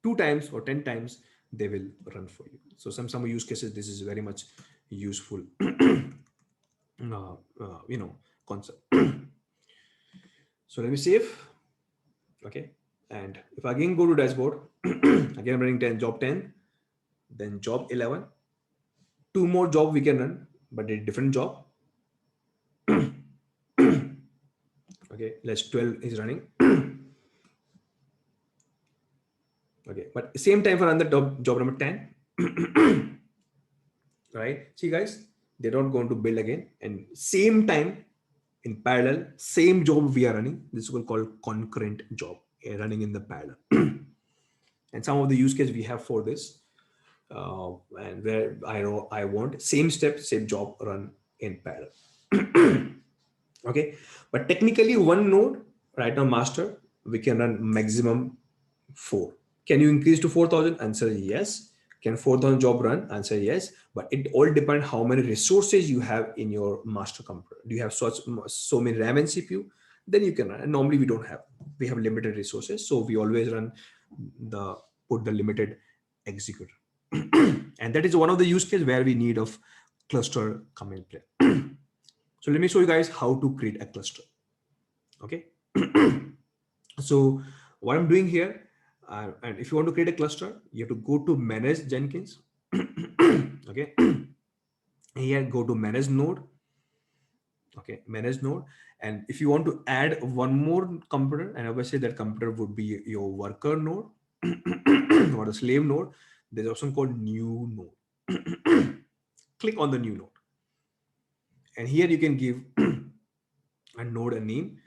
2 times or 10 times, they will run for you. So some use cases, this is very much useful concept. So let me save. Okay, and if I again go to dashboard, again I'm running 10 job 10, then job 11, 2 more job we can run, but a different job. Okay, let's 12 is running. Okay, but same time for another job number 10. Right, see guys, they're not going to build again, and same time in parallel, same job we are running. This is called concurrent job running in the parallel. And some of the use case we have for this, and where I know I want same step, same job run in parallel. Okay, but technically one node right now master we can run maximum 4. Can you increase to 4,000? Answer yes. Can 4,000 job run? Answer yes. But it all depends how many resources you have in your master computer. Do you have so many RAM and CPU? Then you can run. And normally we don't have. We have limited resources, so we always run the put the limited executor. And that is one of the use case where we need of cluster come in play. So let me show you guys how to create a cluster. Okay. So what I'm doing here, and if you want to create a cluster, you have to go to manage Jenkins. Okay. Here go to manage node. Okay, manage node. And if you want to add one more computer, and obviously that computer would be your worker node or a slave node, there's an option called new node. Click on the new node, and here you can give a node a name.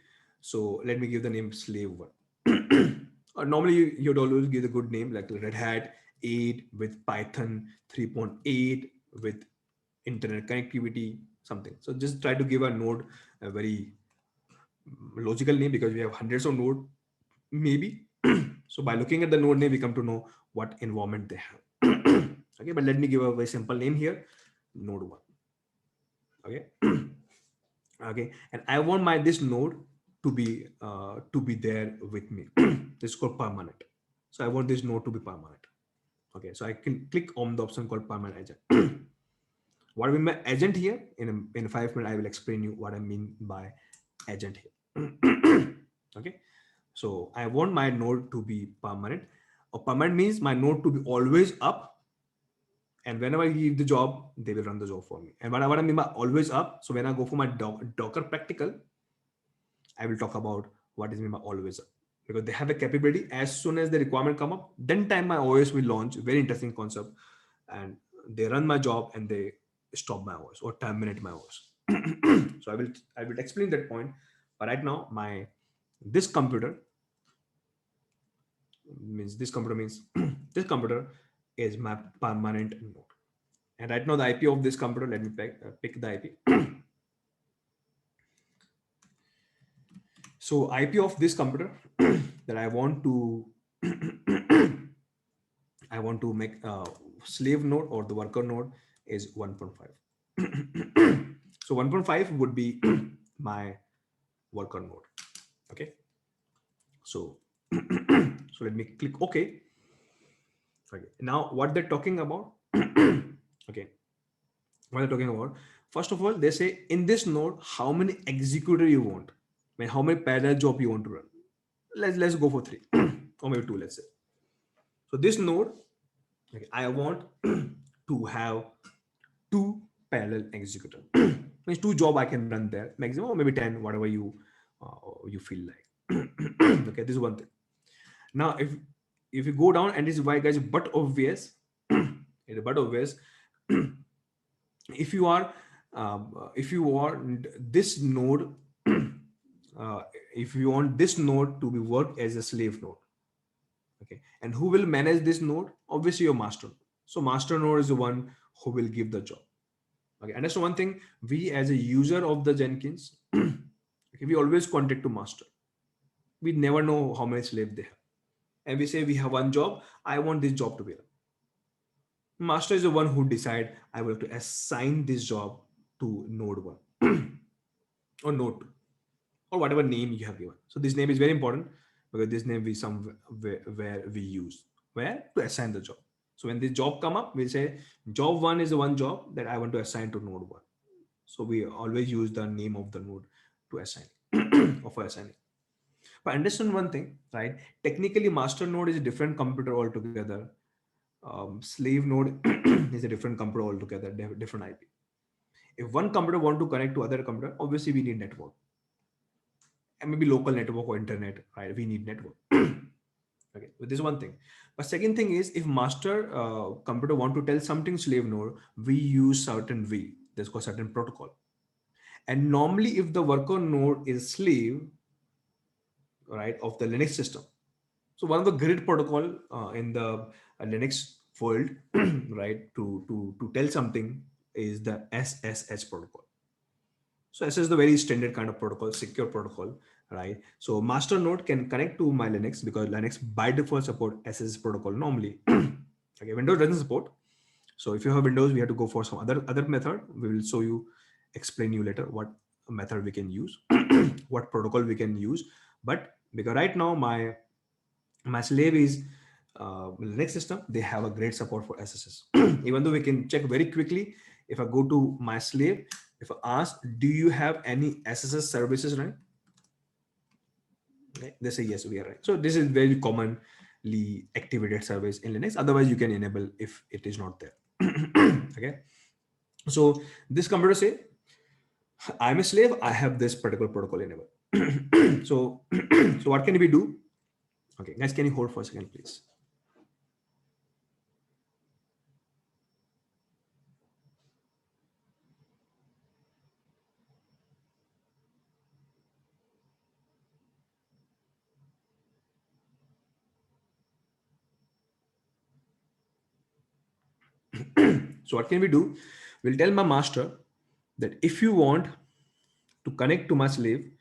So let me give the name slave one. Normally you'd always give a good name like Red Hat 8 with Python 3.8 with internet connectivity, something. So just try to give a node a very logical name because we have hundreds of node maybe. So by looking at the node name, we come to know what environment they have. Okay, but let me give a very simple name here, node one. Okay. Okay, and I want my this node to be there with me. This is called permanent. So I want this node to be permanent. Okay, so I can click on the option called permanent agent. What I mean by agent here, in 5 minutes I will explain you what I mean by agent here. Okay, so I want my node to be permanent. Or permanent means my node to be always up, and whenever I give the job, they will run the job for me. And what I mean by always up, so when I go for my Docker practical, I will talk about what is mean by always up, because they have a capability. As soon as the requirement come up, then time my OS will launch. Very interesting concept, and they run my job and they stop my OS or terminate my OS. So I will explain that point. But right now, my this computer means this computer means this computer is my permanent node. And right now the IP of this computer, let me pick the IP. So IP of this computer that I want to I want to make a slave node or the worker node is 1.5. So 1.5 would be my worker node. Okay. So so let me click OK. Okay. Now what they're talking about. Okay. What they're talking about. First of all, they say in this node, how many executor you want. I mean, how many parallel job you want to run. Let's go for 3 or maybe 2, let's say. So this node, okay, I want to have 2 parallel executor. Means 2 job I can run there, maximum or maybe 10, whatever you feel like. Okay, this is one thing. Now if you go down, and this is why guys, but obvious, it's but obvious. If you are if you want this node, if you want this node to be work as a slave node, okay, and who will manage this node? Obviously your master. So master node is the one who will give the job. Okay, and that's one thing, we as a user of the Jenkins, okay, we always contact to master. We never know how many slaves they have, and we say we have one job, I want this job to be done. Master is the one who decide I will to assign this job to node 1 or node 2 or whatever name you have given. So this name is very important because this name we some where we use where to assign the job. So when this job come up, we say job 1 is the one job that I want to assign to node 1. So we always use the name of the node to assign or for assigning. But understand one thing, right? Technically, master node is a different computer altogether. Slave node is a different computer altogether, different IP. If one computer want to connect to other computer, obviously we need network, and maybe local network or internet, right? We need network. Okay, but this is one thing. But second thing is, if master computer want to tell something slave node, we use certain way. There's called certain protocol. And normally, if the worker node is slave, right, of the Linux system. So one of the grid protocol in the Linux world, right, to tell something is the SSH protocol. So SS is the very standard kind of protocol, secure protocol, right? So master node can connect to my Linux because Linux by default support SS protocol normally. Okay, Windows doesn't support. So if you have Windows, we have to go for some other method. We will show you, explain you later what method we can use, what protocol we can use. But because right now my slave is Linux system, they have a great support for SSS. Even though we can check very quickly, if I go to my slave, if I ask, do you have any SSS services running? Okay, they say yes, we are right. So this is very commonly activated service in Linux. Otherwise, you can enable if it is not there. Okay. So this computer say, I'm a slave, I have this particular protocol enabled. So, so what can we do? Okay, guys, can you hold for a second, please? So what can we do? We'll tell my master that if you want to connect to my slave,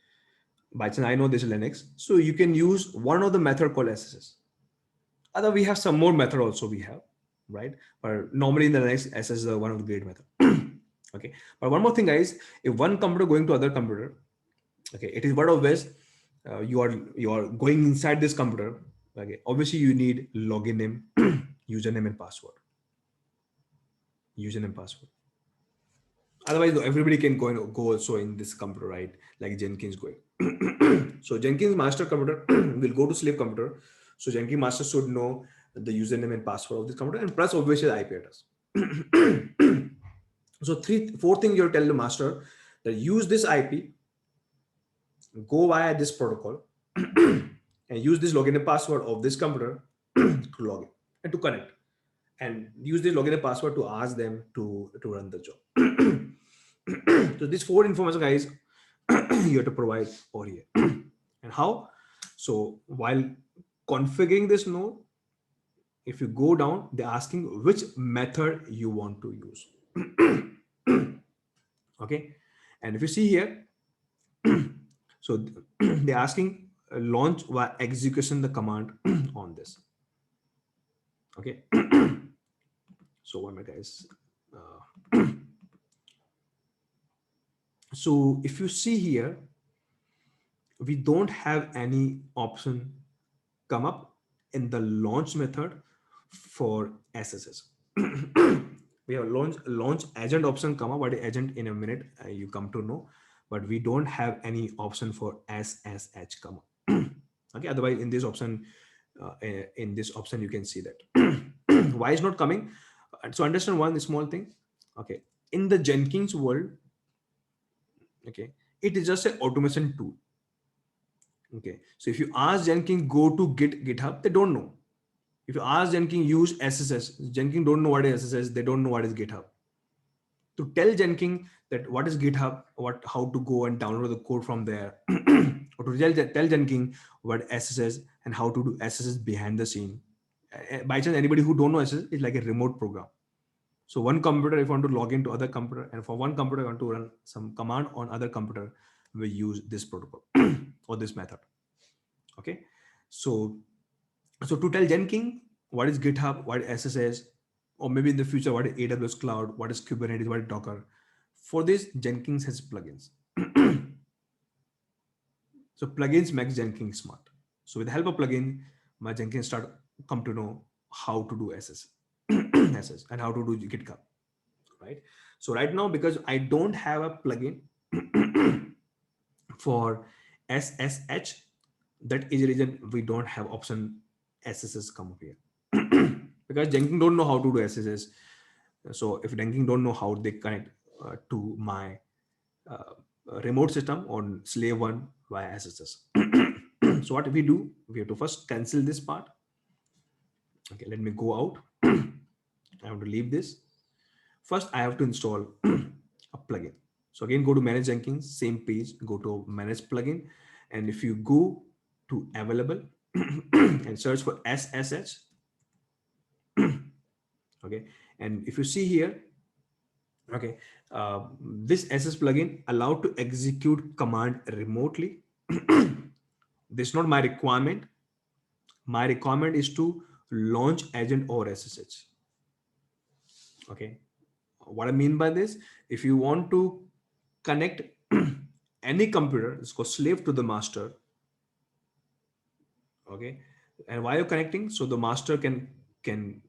by chance I know this is Linux, so you can use one of the method called SSS. Other we have some more method also we have, right? But normally in the Linux, SSS is one of the great method. Okay. But one more thing, guys, if one computer going to other computer, okay, it is one of ways you are going inside this computer. Okay, obviously you need login name, username and password. Username password. Otherwise everybody can go also in this computer, right, like Jenkins going. So Jenkins master computer will go to slave computer, so Jenkins master should know the username and password of this computer, and plus obviously the IP address. So four things you tell the master, that use this IP, go via this protocol, and use this login and password of this computer to log in and to connect, and use this login and password to ask them to run the job. So these four information, guys, you have to provide over here. And how? So while configuring this node, if you go down, they're asking which method you want to use. Okay, and if you see here, so they're asking launch while execution the command on this. Okay. So one minute, guys. So if you see here, we don't have any option come up in the launch method for SSS. We have launch agent option come up, but agent in a minute you come to know, but we don't have any option for SSH come up. Okay, otherwise in this option you can see that. Why is not coming? So understand one small thing. Okay, in the Jenkins world, okay, it is just an automation tool. Okay, so if you ask Jenkins go to GitHub, they don't know. If you ask Jenkins use SSS, Jenkins don't know what is SSS, they don't know what is GitHub. To tell Jenkins that what is GitHub, how to go and download the code from there, or to tell Jenkins what SSS and how to do SSS behind the scene. By chance, anybody who don't know SSS is like a remote program. So one computer, if I want to log into other computer, and for one computer I want to run some command on other computer, we use this protocol or this method. Okay, so to tell Jenkins what is GitHub, what is SSS, or maybe in the future what is AWS cloud, what is Kubernetes, what is Docker, for this Jenkins has plugins. So plugins makes Jenkins smart. So with the help of plugin, my Jenkins start come to know how to do SS, SS and how to do GitHub, right? So right now, because I don't have a plugin for SSH, that is the reason we don't have option SSS come up here. Because Jenkins don't know how to do SSS. So if Jenkins don't know how they connect to my uh, remote system on slave one via SSS. So what we do, we have to first cancel this part. Okay, let me go out. I have to leave this. First, I have to install a plugin. So again, go to manage Jenkins, same page, go to manage plugin. And if you go to available and search for SSH, Okay, and if you see here, okay, this SS plugin allowed to execute command remotely. This is not my requirement. My requirement is to launch agent over SSH. Okay, what I mean by this, if you want to connect any computer, it's called slave to the master. Okay, and why you're connecting, so the master can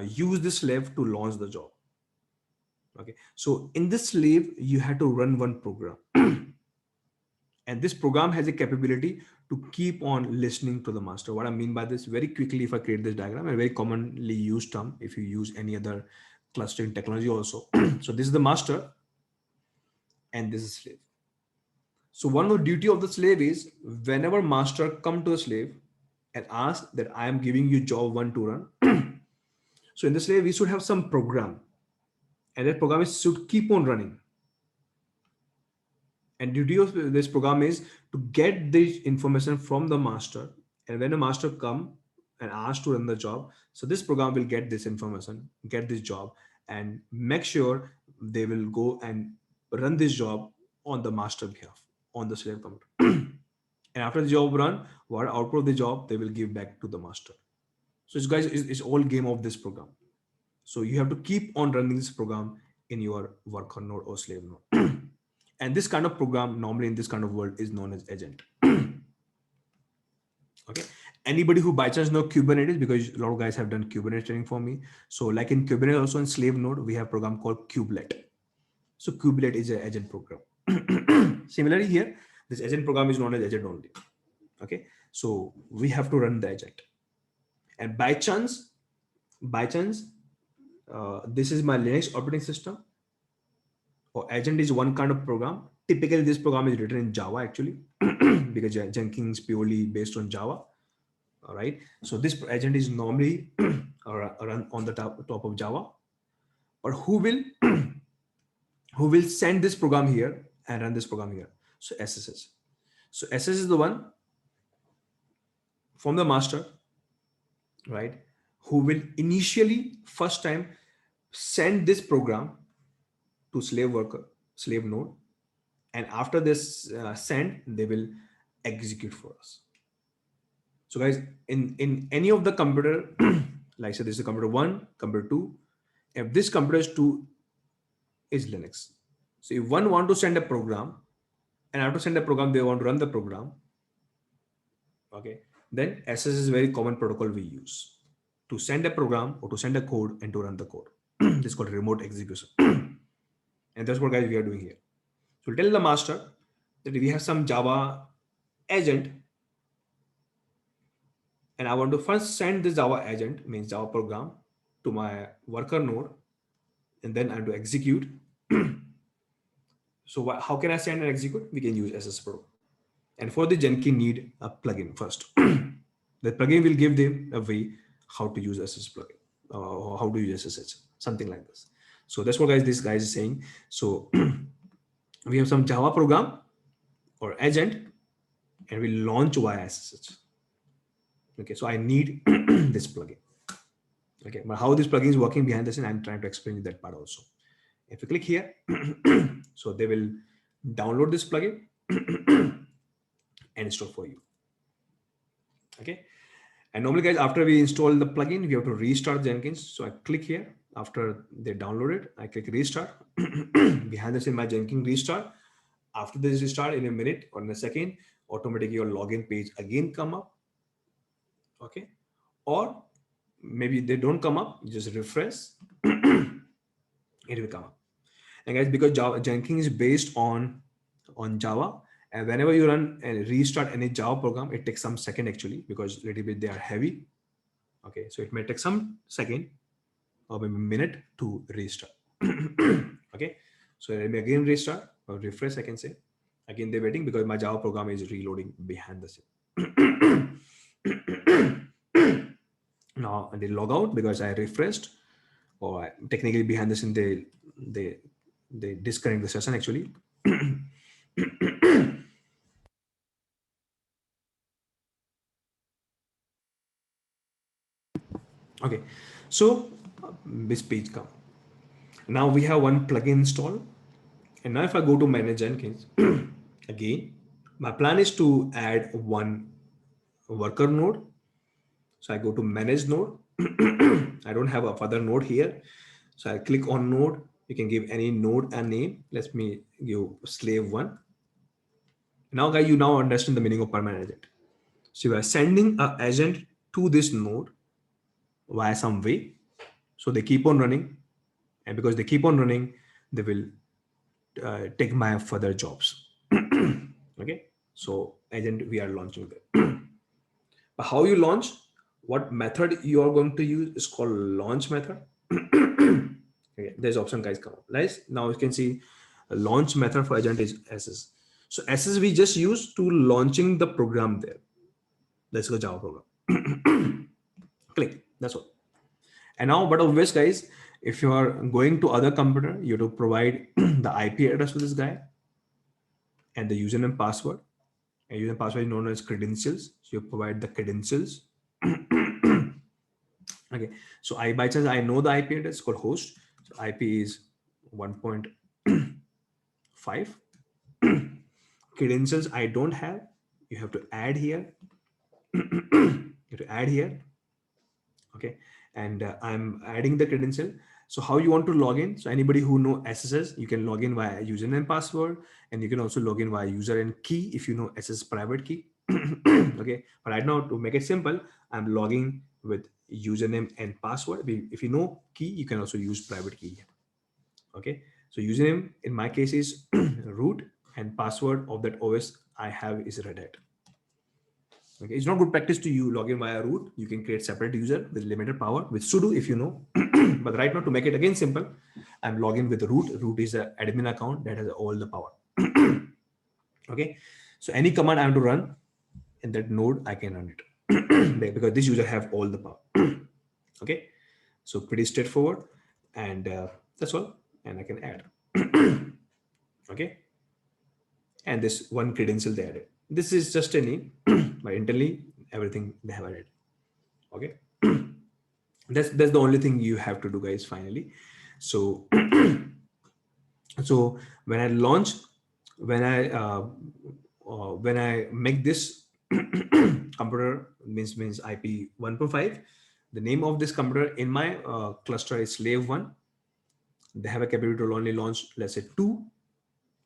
use the slave to launch the job. Okay, so in this slave you have to run one program, and this program has a capability to keep on listening to the master. What I mean by this, very quickly, if I create this diagram, a very commonly used term if you use any other clustering technology also. So this is the master and this is slave. So one of the duty of the slave is, whenever master come to a slave and ask that I am giving you job one to run, so in the slave we should have some program, and that program should keep on running. And duty of this program is to get the information from the master, and when a master come and ask to run the job, so this program will get this information, get this job, and make sure they will go and run this job on the master behalf on the slave computer. And after the job run, what output of the job they will give back to the master. So it's guys, it's all game of this program. So you have to keep on running this program in your worker node or slave node. And this kind of program normally in this kind of world is known as agent. Okay, anybody who by chance know Kubernetes, because a lot of guys have done Kubernetes training for me. So like in Kubernetes also in slave node we have a program called kubelet. So kubelet is an agent program. Similarly here, this agent program is known as agent only. Okay, so we have to run the agent, and by chance this is my Linux operating system, or agent is one kind of program. Typically this program is written in Java actually, because Jenkins purely based on Java. All right, so this agent is normally run on the top of Java. But who will send this program here and run this program here? So SSH. So SSH is the one from the master, right, who will initially first time send this program to slave node, and after this send, they will execute for us. So guys, in any of the computer, like say this is computer 1, computer 2, if this computer is 2 is Linux. So if one want to send a program, and after send a program they want to run the program, okay, then SS is a very common protocol we use to send a program or to send a code and to run the code. This is called remote execution. And that's what guys we are doing here. So tell the master that we have some Java agent, and I want to first send this Java agent, means Java program, to my worker node, and then I have to execute. So how can I send and execute? We can use SS Pro. And for the Jenkins need a plugin first. The plugin will give them a way how to use SS plugin, or how to use SSH, something like this. So that's what guys this guy is saying. So we have some Java program or agent, and we launch via SSH. Okay, so I need this plugin. Okay, but how this plugin is working behind the scene, I'm trying to explain that part also. If you click here, so they will download this plugin and install for you. Okay, and normally guys, after we install the plugin, we have to restart Jenkins. So I click here. After they download it, I click restart. Behind the scene, my Jenkins restart. After this restart, in a minute or in a second, automatically your login page again come up. Okay, or maybe they don't come up, you just refresh. It will come up. And guys, because Jenkins is based on Java, and whenever you run and restart any Java program, it takes some second actually, because a little bit they are heavy. Okay, so it may take some second or maybe minute to restart. Okay, so let me again restart or refresh, I can say. Again they're waiting because my Java program is reloading behind the scene. Now they log out because I refreshed, or technically behind the scene they disconnect the session actually. Okay, so this page come. Now we have one plugin installed. And now if I go to manage Jenkins, again, my plan is to add one worker node. So I go to manage node. I don't have a further node here. So I click on node. You can give any node a name. Let me give slave one. Now guys, you now understand the meaning of permanent agent. So you are sending an agent to this node via some way. So they keep on running. And because they keep on running, they will take my further jobs. Okay. So agent we are launching there. But how you launch, what method you are going to use is called launch method. Okay, there's option guys come up. Nice. Now you can see a launch method for agent is SS. So SS we just use to launching the program there. Let's go Java program. Click. That's all. And now, but obvious guys, if you are going to other computer, you have to provide the IP address for this guy and the username password. And username password is known as credentials. So you provide the credentials. Okay, so I by chance I know the IP address called host. So IP is 1.5. Credentials I don't have. You have to add here. You have to add here. Okay, and I'm adding the credential. So how you want to log in? So anybody who know SSS, you can log in via username password, and you can also log in via user and key if you know SSS private key. Okay, but right now to make it simple, I'm logging with username and password. If you know key, you can also use private key. Okay, so username in my case is root, and password of that OS I have is Red Hat. Okay, it's not good practice to you log in via root. You can create separate user with limited power with sudo if you know. But right now to make it again simple, I'm logging with root. Root is an admin account that has all the power. Okay, so any command I have to run in that node, I can run it because this user have all the power. Okay, so pretty straightforward, and that's all. And I can add. Okay, and this one credential they added. This is just a name, but internally everything they have added. Okay, that's the only thing you have to do, guys. Finally, so so when I launch, when I make this computer means IP 1.5, the name of this computer in my cluster is slave one. They have a capability to only launch, let's say, 2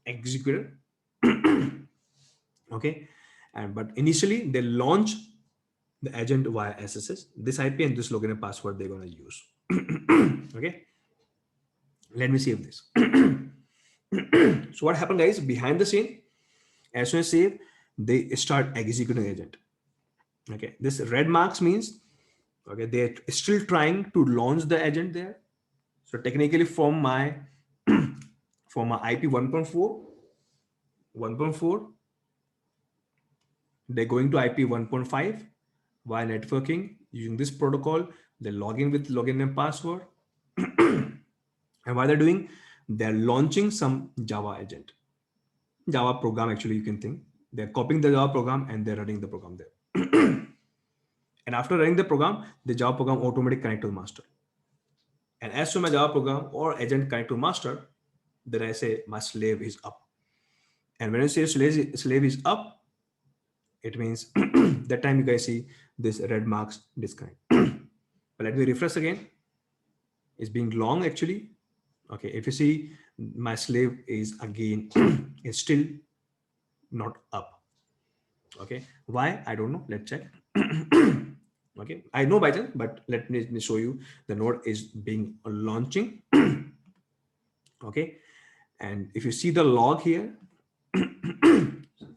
executor. Okay, and but initially they launch the agent via SSS. This IP and this login and password they're gonna use. Okay, let me save this. So what happened, guys? Behind the scene, as soon as save, they start executing agent. Okay, this red marks means okay they're still trying to launch the agent there. So technically, from my for my IP 1.4, they're going to IP 1.5 via networking using this protocol. They log in with login and password. And while they're doing, they're launching some Java agent, Java program. Actually, you can think they're copying the Java program and they're running the program there. And after running the program, the Java program automatically connect to the master. And as soon as my Java program or agent connect to master, then I say my slave is up. And when I say slave is up, it means that time you guys see this red marks disconnect. But let me refresh again. It's being long actually. Okay, if you see my slave is again is still not up. Okay, why? I don't know. Let's check. Okay, I know by chance, but let me show you. The node is being launching. Okay, and if you see the log here,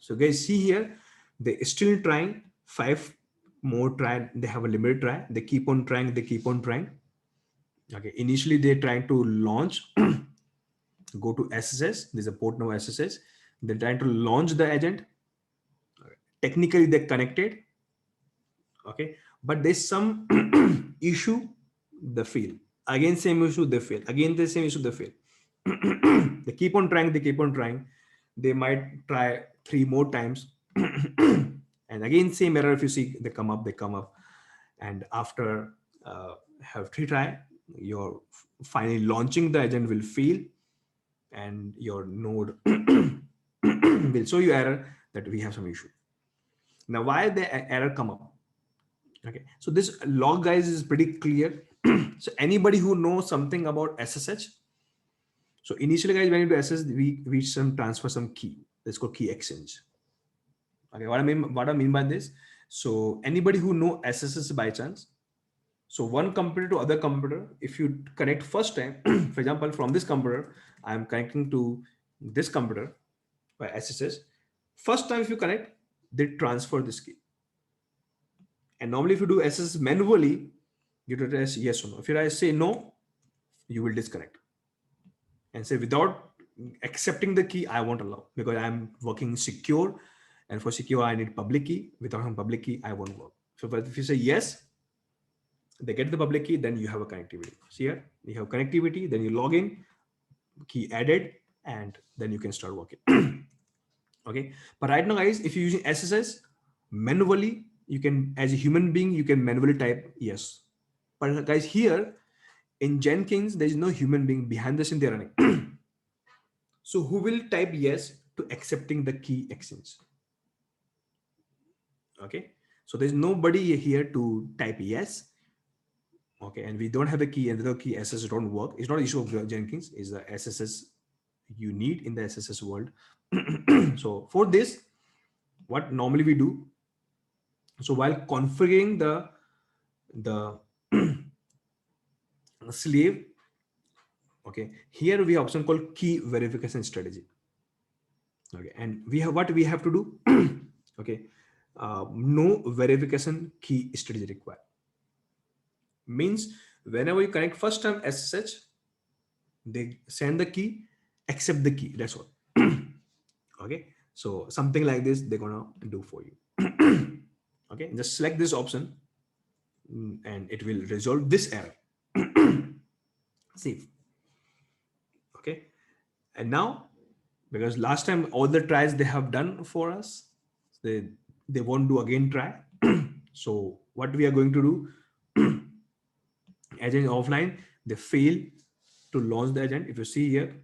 so guys see here, they still trying 5 more try. They have a limited try. They keep on trying. They keep on trying. Okay, initially they're trying to launch. Go to SSS. There's a port now SSS. They're trying to launch the agent. Technically they're connected. Okay, but there's some issue. They fail again. Same issue. They fail again. The same issue. They fail. They keep on trying. They keep on trying. They might try 3 more times. And again same error. If you see they come up, and after have three try, your finally launching the agent will fail, and your node will show you error that we have some issue. Now, why the error come up? Okay, so this log, guys, is pretty clear. So anybody who knows something about SSH, so initially, guys, when you do SSH, we some transfer some key. Let's called key exchange. Okay, what I mean by this. So anybody who know SSH by chance, so one computer to other computer, if you connect first time, for example, from this computer, I am connecting to this computer by SSH. First time if you connect, they transfer this key. And normally if you do SSH manually, you do test yes or no. If you say no, you will disconnect and say without accepting the key, I won't allow, because I'm working secure, and for secure I need public key. Without a public key, I won't work. So but if you say yes, they get the public key, then you have a connectivity. See here, you have connectivity, then you log in, key added, and then you can start working. Okay, but right now, guys, if you're using SSS manually, you can, as a human being, you can manually type yes. But guys, here in Jenkins, there is no human being behind the scene they're running. So who will type yes to accepting the key exchange? Okay, so there's nobody here to type yes. Okay, and we don't have a key, and the key SSS don't work. It's not an issue of Jenkins, it's the SSS you need in the SSS world. So for this, what normally we do, so while configuring the slave, okay, here we have option called key verification strategy. Okay, and we have what we have to do. Okay, no verification key strategy required. Means whenever you connect first time SSH, they send the key, accept the key. That's all. Okay, so something like this they're gonna do for you. Okay, just select this option, and it will resolve this error. Save. Okay, and now, because last time all the tries they have done for us, they won't do again try. So what we are going to do, agent offline, they fail to launch the agent. If you see here,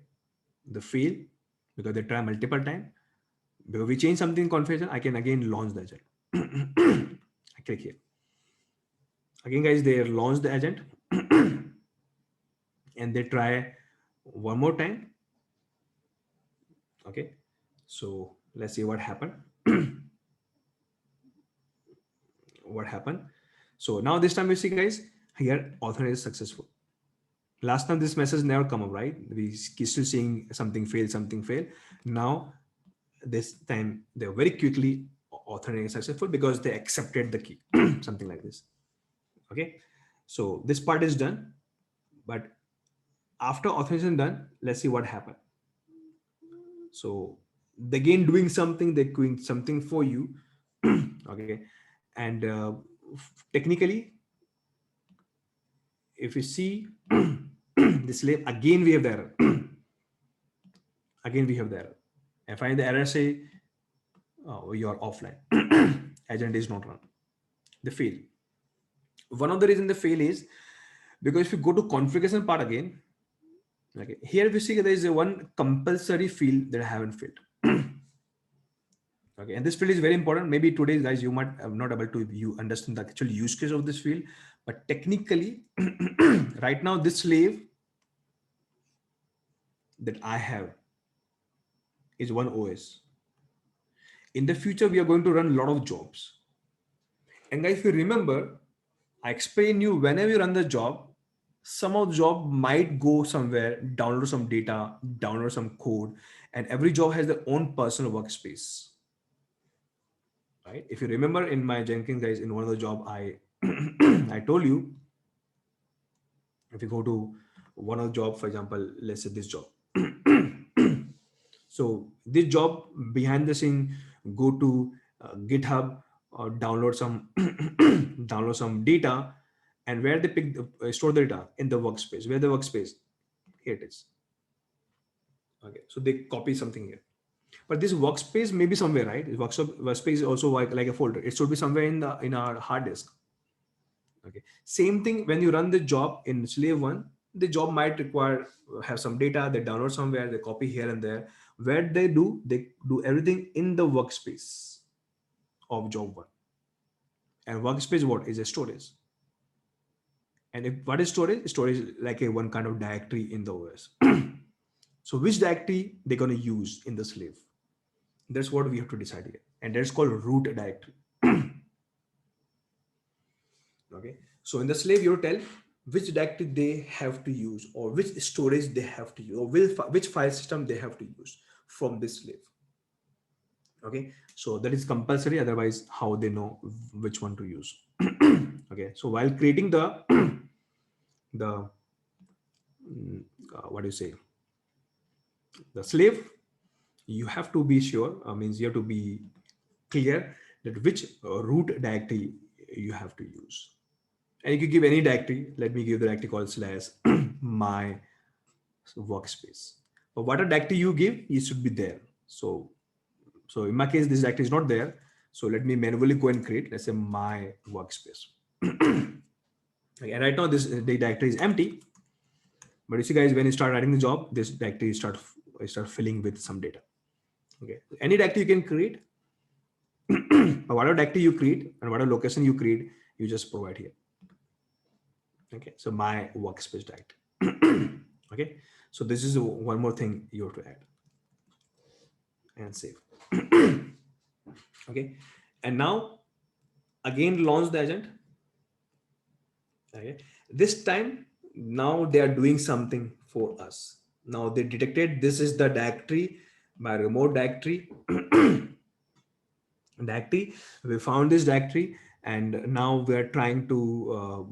they fail because they try multiple times. Because we change something in configuration, I can again launch the agent. I click here. Again, guys, they launch the agent and they try one more time. Okay, so let's see what happened. What happened? So now this time you see, guys, here author is successful. Last time this message never come up, right? We still seeing something fail. Now this time they're very quickly authoring is successful because they accepted the key. Something like this. Okay, so this part is done, but after authorization done, let's see what happened. So they again doing something, they're doing something for you. Okay, and technically, if you see this slave, again we have the error. Again we have the error. I find the error say, oh, you're offline. Agent is not run. They fail. One of the reasons they fail is because if you go to configuration part again, okay, here we see there is a one compulsory field that I haven't filled. Okay, and this field is very important. Maybe today, guys, you might not able to you understand the actual use case of this field, but technically, right now, this slave that I have is one OS. In the future, we are going to run a lot of jobs. And guys, if you remember, I explained you whenever you run the job, some of the job might go somewhere, download some data, download some code, and every job has their own personal workspace. Right? If you remember in my Jenkins, guys, in one of the job, I I told you, if you go to one of the job, for example, let's say this job. So this job behind the scene, go to GitHub or download some download some data, and where they pick store the data in the workspace. Where the workspace? Here it is. Okay, so they copy something here. But this workspace may be somewhere, right? Workspace is also like a folder. It should be somewhere in our hard disk. Okay, same thing when you run the job in slave one, the job might require have some data, they download somewhere, they copy here and there. Where they do everything in the workspace of job one. And workspace what is a storage. And if what is storage? Storage is like a one kind of directory in the OS. So which directory they're going to use in the slave? That's what we have to decide here. And that's called root directory. Okay. So in the slave, you tell which directory they have to use, or which storage they have to use, or which file system they have to use from this slave. Okay. So that is compulsory. Otherwise, how they know which one to use? Okay. So while creating the what do you say, the slave, you have to be sure, means you have to be clear that which root directory you have to use. And you can give any directory. Let me give the directory called slash my workspace. But whatever directory you give, it should be there. So in my case, this directory is not there. So let me manually go and create, let's say, my workspace. Okay, and right now this the directory is empty. But you see, guys, when you start writing the job, this directory start filling with some data. Okay, any directory you can create. Whatever directory you create and whatever location you create, you just provide here. Okay, so my workspace directory. Okay, so this is one more thing you have to add and save. Okay, and now again launch the agent. Okay, this time now they are doing something for us. Now they detected this is the directory, my remote directory. Directory, we found this directory, and now we are trying to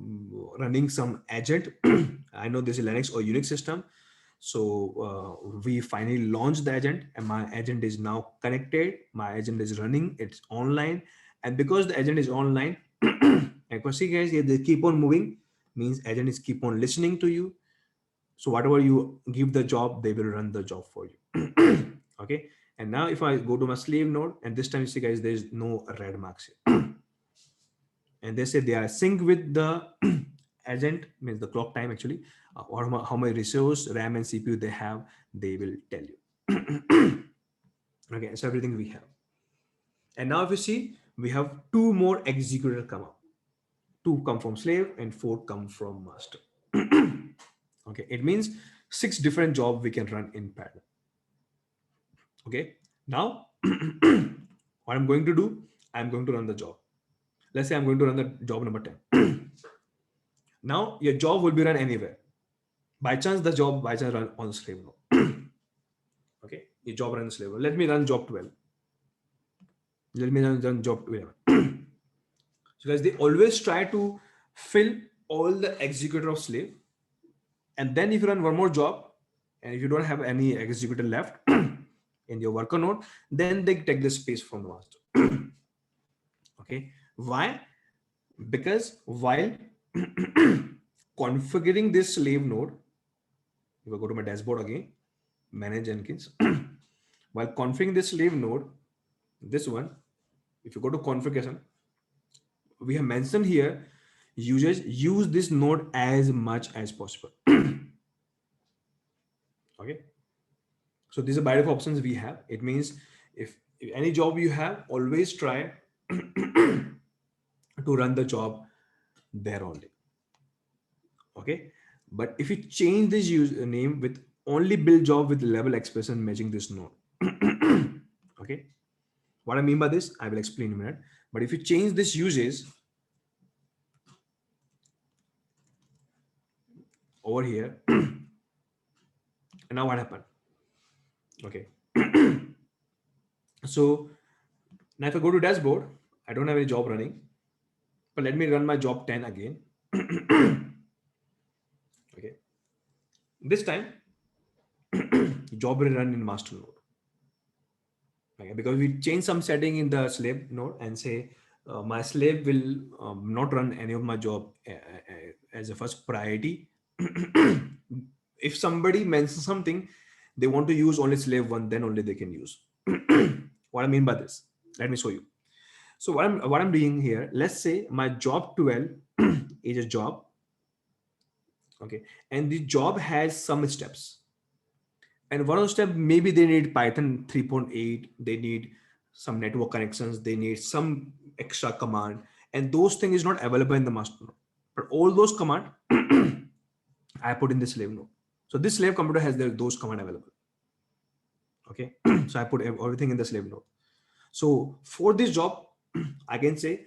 running some agent. I know this is Linux or Unix system. So we finally launched the agent, and my agent is now connected, my agent is running, it's online. And because the agent is online, and see, guys, they keep on moving, means agent is keep on listening to you. So whatever you give the job, they will run the job for you. Okay, and now if I go to my slave node, and this time you see, guys, there's no red marks here. And they say they are synced with the agent, means the clock time actually, or how many resource, RAM and CPU they have, they will tell you. Okay, so everything we have. And now if you see, we have two more executors come up. Two come from slave and four come from master. Okay, it means 6 different jobs we can run in parallel. Okay, now what I'm going to do, I'm going to run the job. Let's say I'm going to run the job number 10. Now your job will be run anywhere. By chance, the job by chance run on slave node. Okay, your job runs slave node. Let me run job 12. Let me run job 11. So guys, they always try to fill all the executor of slave. And then if you run one more job, and if you don't have any executor left in your worker node, then they take the space from the master. Okay, why? Because while configuring this slave node, if I go to my dashboard again, manage Jenkins, while configuring this slave node, this one, if you go to configuration, we have mentioned here, users use this node as much as possible. Okay, so these are by default options we have. It means if any job you have, always try to run the job there only. Okay, but if you change this username with only build job with level expression matching this node. Okay, what I mean by this, I will explain in a minute. But if you change this uses over here, and now what happened? Okay, so now if I go to dashboard, I don't have any job running, but let me run my job 10 again. Okay, this time job will run in master node. Okay, because we change some setting in the slave node and say my slave will not run any of my job as a first priority. If somebody mentions something, they want to use only slave one, then only they can use. What I mean by this, let me show you. So what I'm doing here, let's say my job 12 is a job. Okay, and the job has some steps, and one of the steps, maybe they need Python 3.8, they need some network connections, they need some extra command, and those things is not available in the master node. But all those command I put in the slave node. So this slave computer has those command available. Okay, so I put everything in the slave node. So for this job, I can say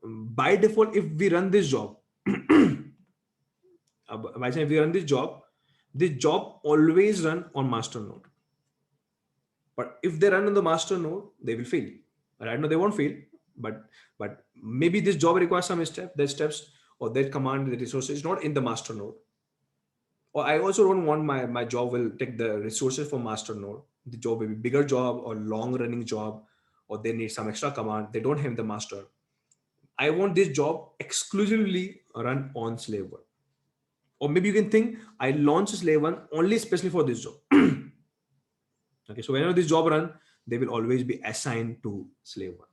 by default, if we run this job, by saying if we run this job always run on master node. But if they run on the master node, they will fail. Right now they won't fail, but maybe this job requires some steps or that command, the resources is not in the master node. Or I also don't want my job will take the resources from master node. The job will be bigger job or long running job, or they need some extra command. They don't have the master. I want this job exclusively run on slave one. Or maybe you can think I launch slave one only especially for this job. Okay, so whenever this job run, they will always be assigned to slave one.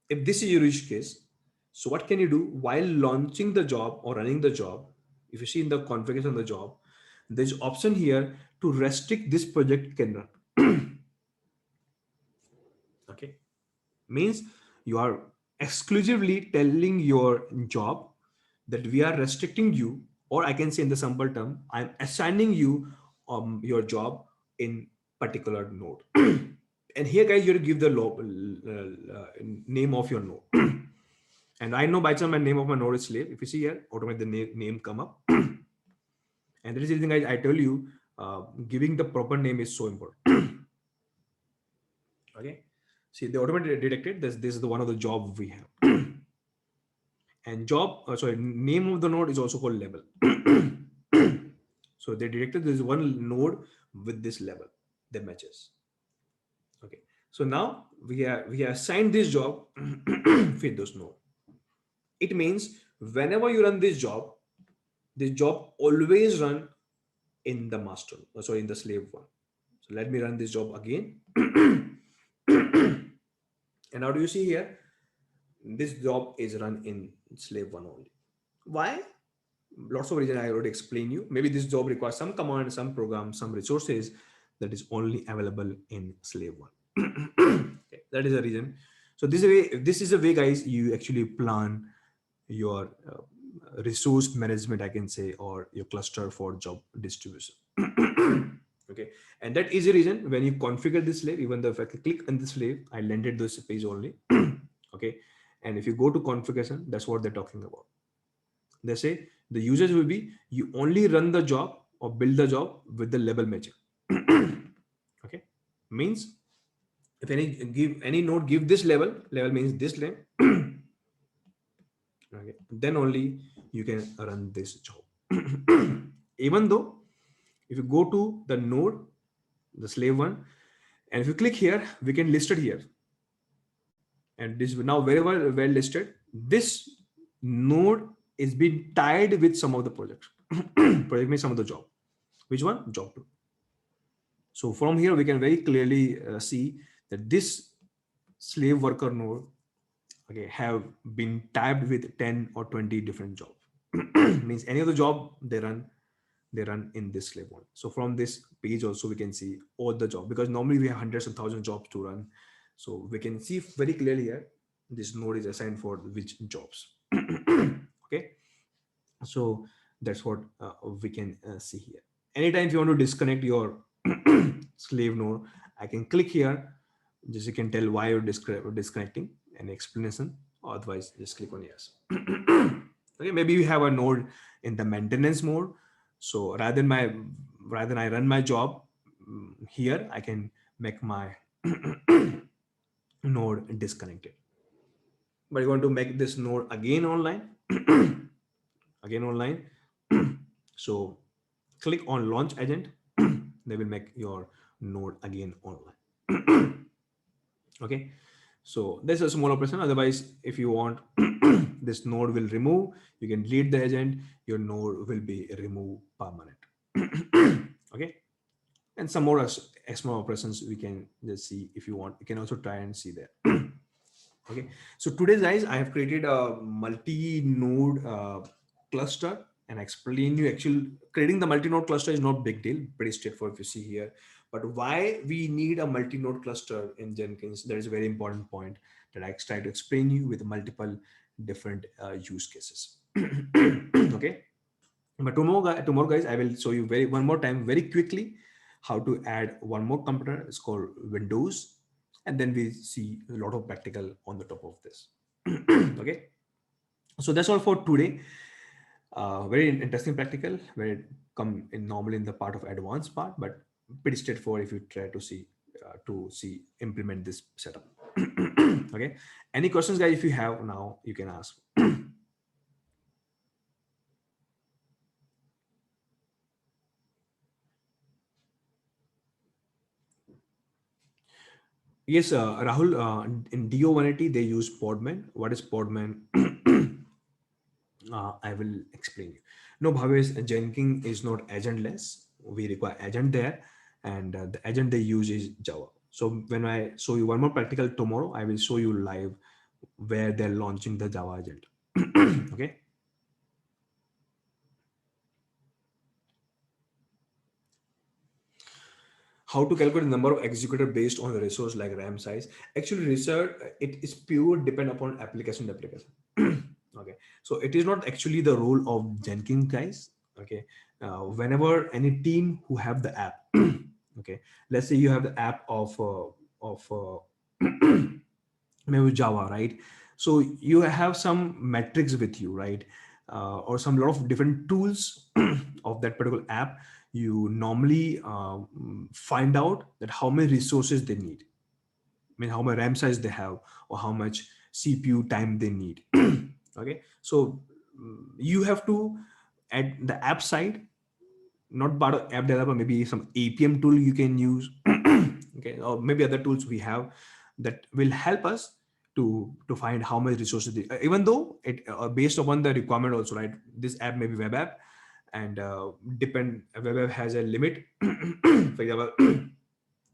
If this is your use case, so what can you do while launching the job or running the job? If you see in the configuration of the job, there's option here to restrict this project can run. Okay, means you are exclusively telling your job that we are restricting you, or I can say in the simple term, I'm assigning you your job in particular node. And here guys, you have to give the name of your node. And I know by chance my name of my node is slave. If you see here, automatically the name come up. And that is the thing I tell you, giving the proper name is so important. Okay, see the automatically detected this is the one of the job we have. And job, sorry, name of the node is also called level. So they detected there is one node with this level that matches. Okay, so now we have assigned this job with those node. It means whenever you run this job always run in the master, sorry, in the slave one. So let me run this job again. And now do you see here, this job is run in slave one only. Why? Lots of reasons I already explained you. Maybe this job requires some command, some program, some resources that is only available in slave one. Okay, that is the reason. So this is a way guys, you actually plan your resource management, I can say, or your cluster for job distribution. Okay, and that is the reason when you configure this slave, even though if I click on this slave, I landed this page only. Okay, and if you go to configuration, that's what they're talking about. They say the users will be, you only run the job or build the job with the level matching. Okay, means if any node give this level means this level. Okay, then only you can run this job. Even though if you go to the node, the slave one, and if you click here, we can list it here. And this now very well listed. This node is being tied with some of the projects. Project means some of the job. Which one? Job 2. So from here, we can very clearly see that this slave worker node, okay, have been tabbed with 10 or 20 different jobs. Means any of the job they run in this slave one. So from this page also we can see all the job, because normally we have hundreds and thousands of jobs to run. So we can see very clearly here, this node is assigned for which jobs. Okay, so that's what we can see here. Anytime if you want to disconnect your slave node, I can click here. Just you can tell why you're disconnecting, an explanation. Otherwise, just click on yes. Okay, maybe you have a node in the maintenance mode. So rather than I run my job here, I can make my node disconnected. But you want to make this node again online, again online. So click on launch agent. They will make your node again online. Okay, so this is a small operation. Otherwise, if you want, this node will remove, you can delete the agent, your node will be removed permanent. Okay, and some more small operations we can just see. If you want, you can also try and see there. Okay, so today, guys, I have created a multi-node cluster and explain you. Actually, creating the multi-node cluster is not big deal, pretty straightforward if you see here. But why we need a multi-node cluster in Jenkins? That is a very important point that I try to explain you with multiple different use cases. Okay, but tomorrow, guys, I will show you one more time very quickly how to add one more computer. It's called Windows, and then we see a lot of practical on the top of this. Okay, so that's all for today. Very interesting practical, where it come in normally in the part of advanced part, but pretty straightforward if you try to see implement this setup. Okay, any questions, guys? If you have now, you can ask. Yes, Rahul, in DO180, they use Podman. What is Podman? I will explain you. No, Bhavesh, Jenkins is not agentless. We require agent there, and the agent they use is Java. So when I show you one more practical tomorrow, I will show you live where they're launching the Java agent. Okay. How to calculate the number of executor based on the resource like RAM size? Actually, research it is pure depend upon application to application. Okay, so it is not actually the role of Jenkins, guys. Okay, whenever any team who have the app, okay, let's say you have the app of maybe Java, right? So you have some metrics with you, right? Or some lot of different tools of that particular app. You normally find out that how many resources they need. I mean, how much RAM size they have, or how much CPU time they need. Okay, so you have to at the app side, not part of app developer, maybe some APM tool you can use. Okay, or maybe other tools we have that will help us to find how much resources they, even though it based upon the requirement also, right? This app may be web app, and depend web app has a limit. For example,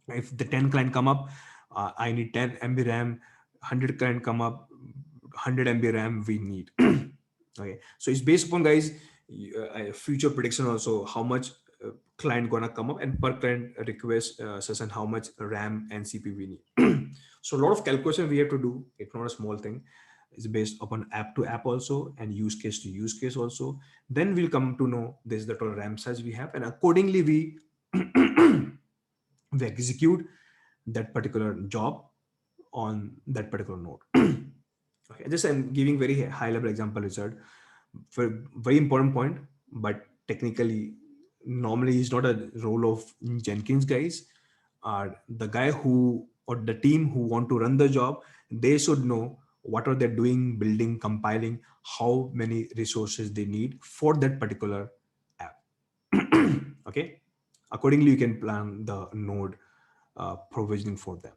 if the 10 client come up, I need 10 MB RAM. 100 client come up, 100 MB RAM we need. Okay, so it's based upon, guys, future prediction also, how much client gonna come up, and per client request session, how much RAM and CPU we need. So a lot of calculation we have to do. It's not a small thing. It's based upon app to app also, and use case to use case also. Then we'll come to know this is the total RAM size we have, and accordingly we we execute that particular job on that particular node. Okay, just I'm giving very high level example, Richard, for very important point, but technically normally it's not a role of Jenkins, guys. The guy who, or the team who want to run the job, they should know what are they doing, building, compiling, how many resources they need for that particular app. Okay, accordingly you can plan the node provisioning for them.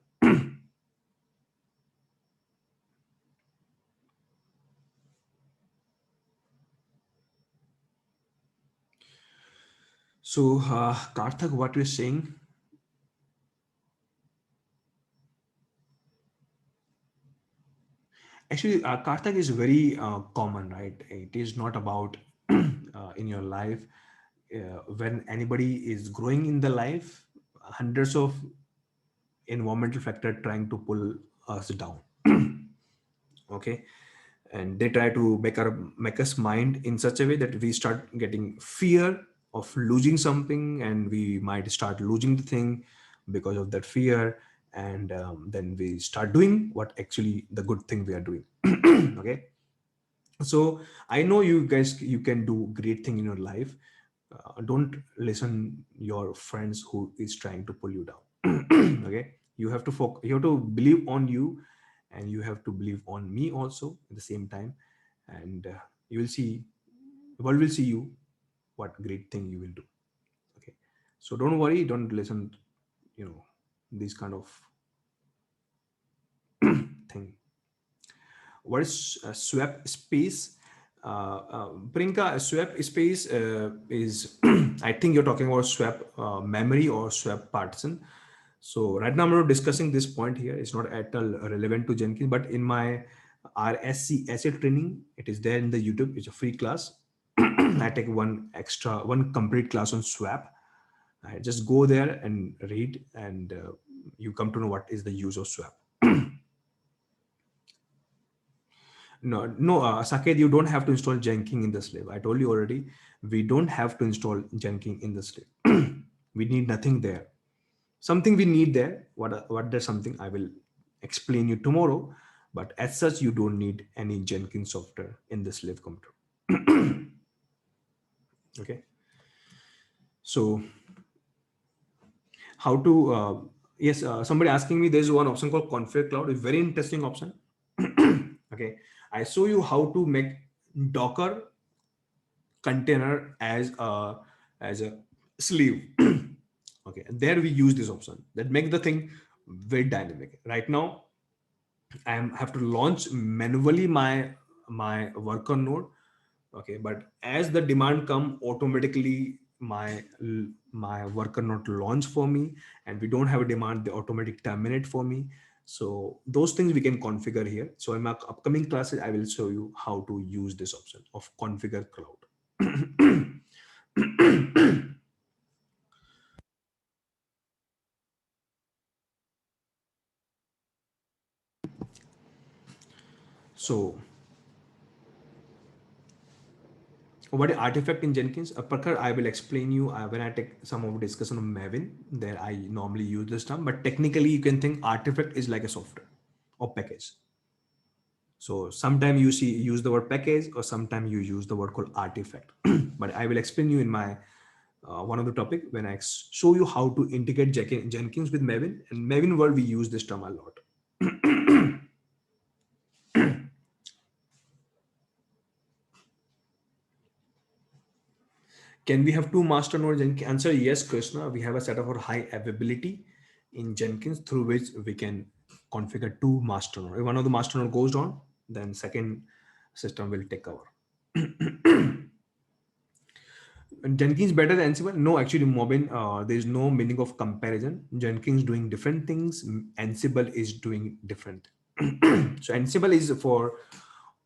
So, Karthik, what you're saying? Actually, Karthik is very common, right? It is not about in your life. When anybody is growing in the life, hundreds of environmental factor trying to pull us down. Okay, and they try to make us mind in such a way that we start getting fear of losing something, and we might start losing the thing because of that fear, and then we start doing what actually the good thing we are doing. Okay, so I know you guys, you can do great thing in your life. Don't listen your friends who is trying to pull you down. Okay, you have to you have to believe on you, and you have to believe on me also at the same time, and you will see, the world will see you what great thing you will do. Okay, so don't worry, don't listen, you know, this kind of thing. What is swap space? Prinka, swap space is, I think you're talking about swap memory or swap partition. So right now I'm not discussing this point here. It's not at all relevant to Jenkins, but in my RSC asset training, it is there in the YouTube. It's a free class. I take one complete class on swap. I just go there and read, and you come to know what is the use of swap. No, Saket, you don't have to install Jenkins in the slave. I told you already, we don't have to install Jenkins in the slave. We need nothing there. Something we need there. What there's something I will explain you tomorrow. But as such, you don't need any Jenkins software in the slave computer. Okay. So how to yes, somebody asking me, there's one option called config cloud. It's very interesting option. Okay, I show you how to make Docker container as a sleeve. Okay, and there we use this option that make the thing very dynamic. Right now have to launch manually my worker node. Okay, but as the demand come, automatically my worker not launch for me, and we don't have a demand, the automatic terminate for me. So those things we can configure here. So in my upcoming classes I will show you how to use this option of configure cloud. So what is artifact in Jenkins? Prakar, I will explain you when I take some of the discussion of Maven. There I normally use this term, but technically you can think artifact is like a software or package. So sometimes you see use the word package, or sometimes you use the word called artifact. But I will explain you in my one of the topic when I show you how to integrate Jenkins with Maven. And Maven world we use this term a lot. Can we have two master nodes? Answer yes, Krishna. We have a setup for high availability in Jenkins through which we can configure two master nodes. If one of the master node goes down, then second system will take over. Jenkins better than Ansible? No, actually, Mobin, there is no meaning of comparison. Jenkins doing different things. Ansible is doing different. So Ansible is for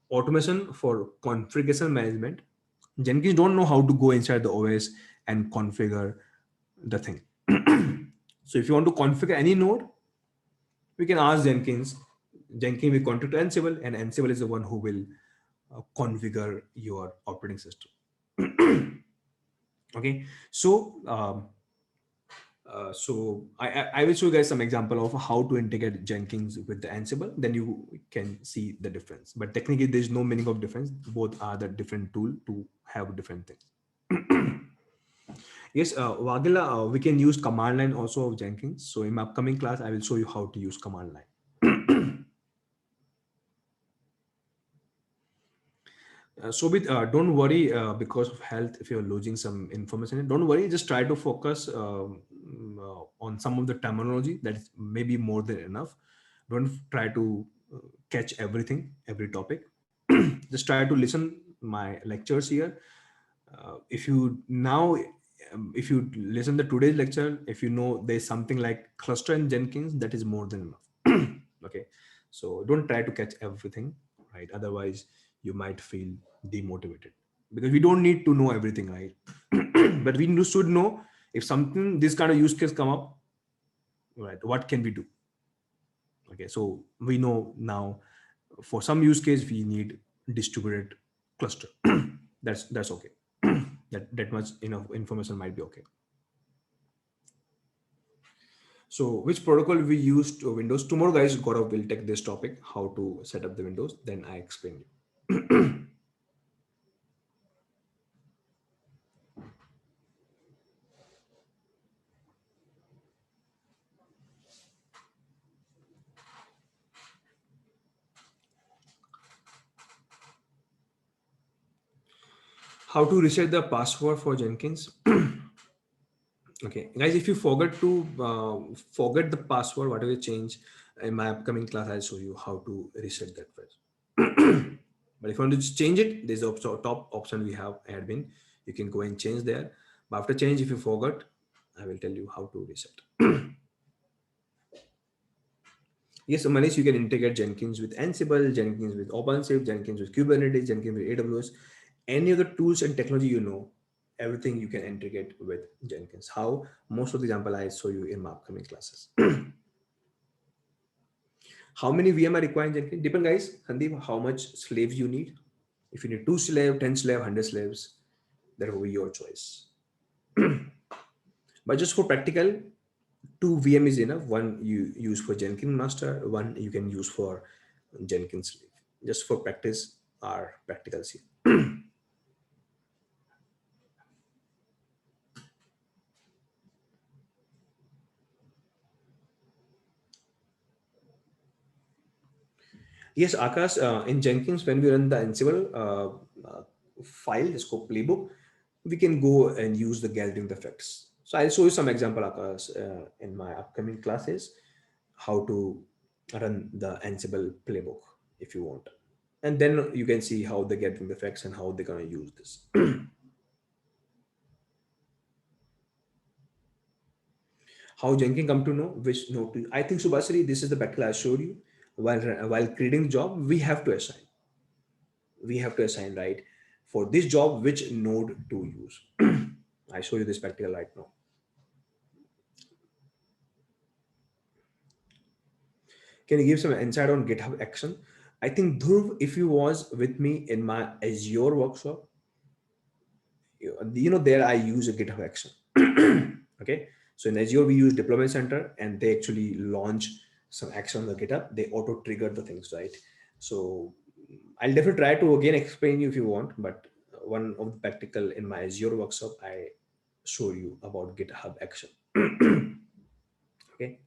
automation, for configuration management. Jenkins don't know how to go inside the OS and configure the thing. So if you want to configure any node, we can ask Jenkins. Jenkins will contact Ansible, and Ansible is the one who will configure your operating system. Okay, so I will show you guys some example of how to integrate Jenkins with the Ansible. Then you can see the difference. But technically, there is no meaning of difference. Both are the different tool to have different things. Yes, Wagila, we can use command line also of Jenkins. So in my upcoming class, I will show you how to use command line. Don't worry because of health if you're losing some information. Don't worry, just try to focus on some of the terminology that is maybe more than enough. Don't try to catch everything, every topic. Just try to listen my lectures here. If you now, if you listen to today's lecture, if you know there's something like cluster in Jenkins, that is more than enough. Okay, so don't try to catch everything, right? Otherwise, you might feel demotivated because we don't need to know everything, right? But we should know if something this kind of use case come up, right? What can we do? Okay, so we know now for some use case we need distributed cluster. That's okay. That much enough information might be okay. So which protocol we use to Windows? Tomorrow, guys, Gaurav will take this topic, how to set up the Windows. Then I explain you. How to reset the password for Jenkins? Okay, guys, if you forget the password, whatever you change, in my upcoming class, I'll show you how to reset that first. But if you want to change it, there's a top option we have admin. You can go and change there. But after change, if you forgot, I will tell you how to reset. Yes, so Manish, you can integrate Jenkins with Ansible, Jenkins with OpenShift, Jenkins with Kubernetes, Jenkins with AWS. Any of the tools and technology everything you can integrate with Jenkins. How? Most of the example I show you in my upcoming classes. How many VM are required in Jenkins? Depend, guys. Sandeep, how much slaves you need? If you need 2 slave, 10 slave, 100 slaves, that will be your choice. But just for practical, two VM is enough. One you use for Jenkins master, one you can use for Jenkins slave. Just for practice are practicals here. Yes, Akash, in Jenkins, when we run the Ansible file, the scope playbook, we can go and use the gathering effects. So I'll show you some example, Akash, in my upcoming classes, how to run the Ansible playbook if you want. And then you can see how they get the effects and how they're going to use this. How Jenkins come to know which node to. I think Subhasri, this is the practical I showed you. While creating the job, we have to assign right for this job which node to use. I show you this practical right now. Can you give some insight on GitHub action? I think Dhruv, if you was with me in my Azure workshop, there I use a GitHub action. Okay, so in Azure we use deployment center and they actually launch some action on the GitHub. They auto trigger the things, right? So I'll definitely try to again explain you if you want, but one of the practical in my Azure workshop I show you about GitHub action. Okay,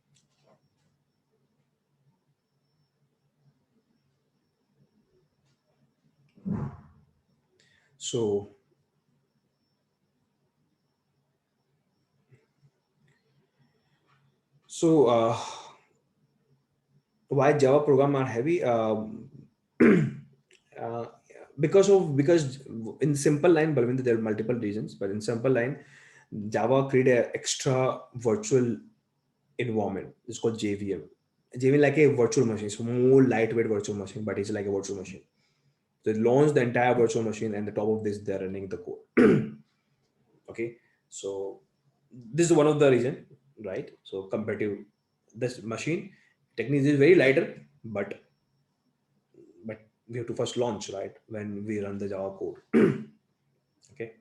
so so why Java program are heavy? Uh, because in simple line, Balwinder, there are multiple reasons, but in simple line, Java create a extra virtual environment. It's called JVM. JVM like a virtual machine, it's more lightweight virtual machine, but it's like a virtual machine. So it launch the entire virtual machine, and the top of this, they're running the code. Okay, so this is one of the reason, right? So compared to this machine, technique is very lighter, but we have to first launch right when we run the Java code. Okay.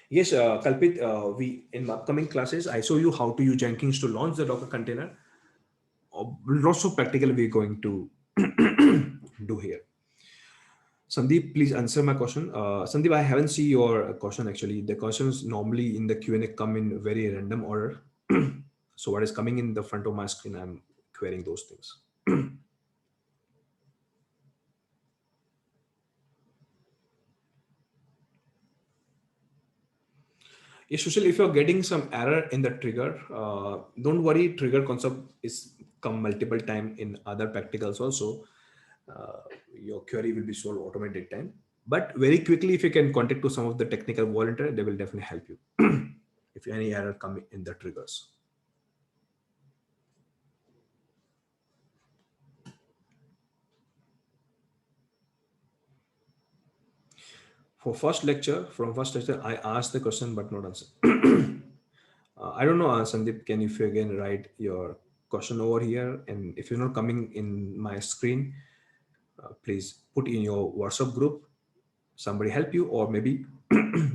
Yes, Kalpit, we in upcoming classes, I show you how to use Jenkins to launch the Docker container. Lots of practical we're going to do here. Sandeep, please answer my question. Sandeep, I haven't seen your question actually. The questions normally in the Q&A come in very random order. So what is coming in the front of my screen, I'm querying those things. Especially if you're getting some error in the trigger, don't worry. Trigger concept is come multiple time in other practicals also. Uh, your query will be solved automated time. But very quickly, if you can contact to some of the technical volunteer, they will definitely help you if any error come in the triggers. From first lecture, I asked the question but not answer. I don't know, Sandeep. Can you again write your question over here? And if you're not coming in my screen, please put in your WhatsApp group. Somebody help you, or maybe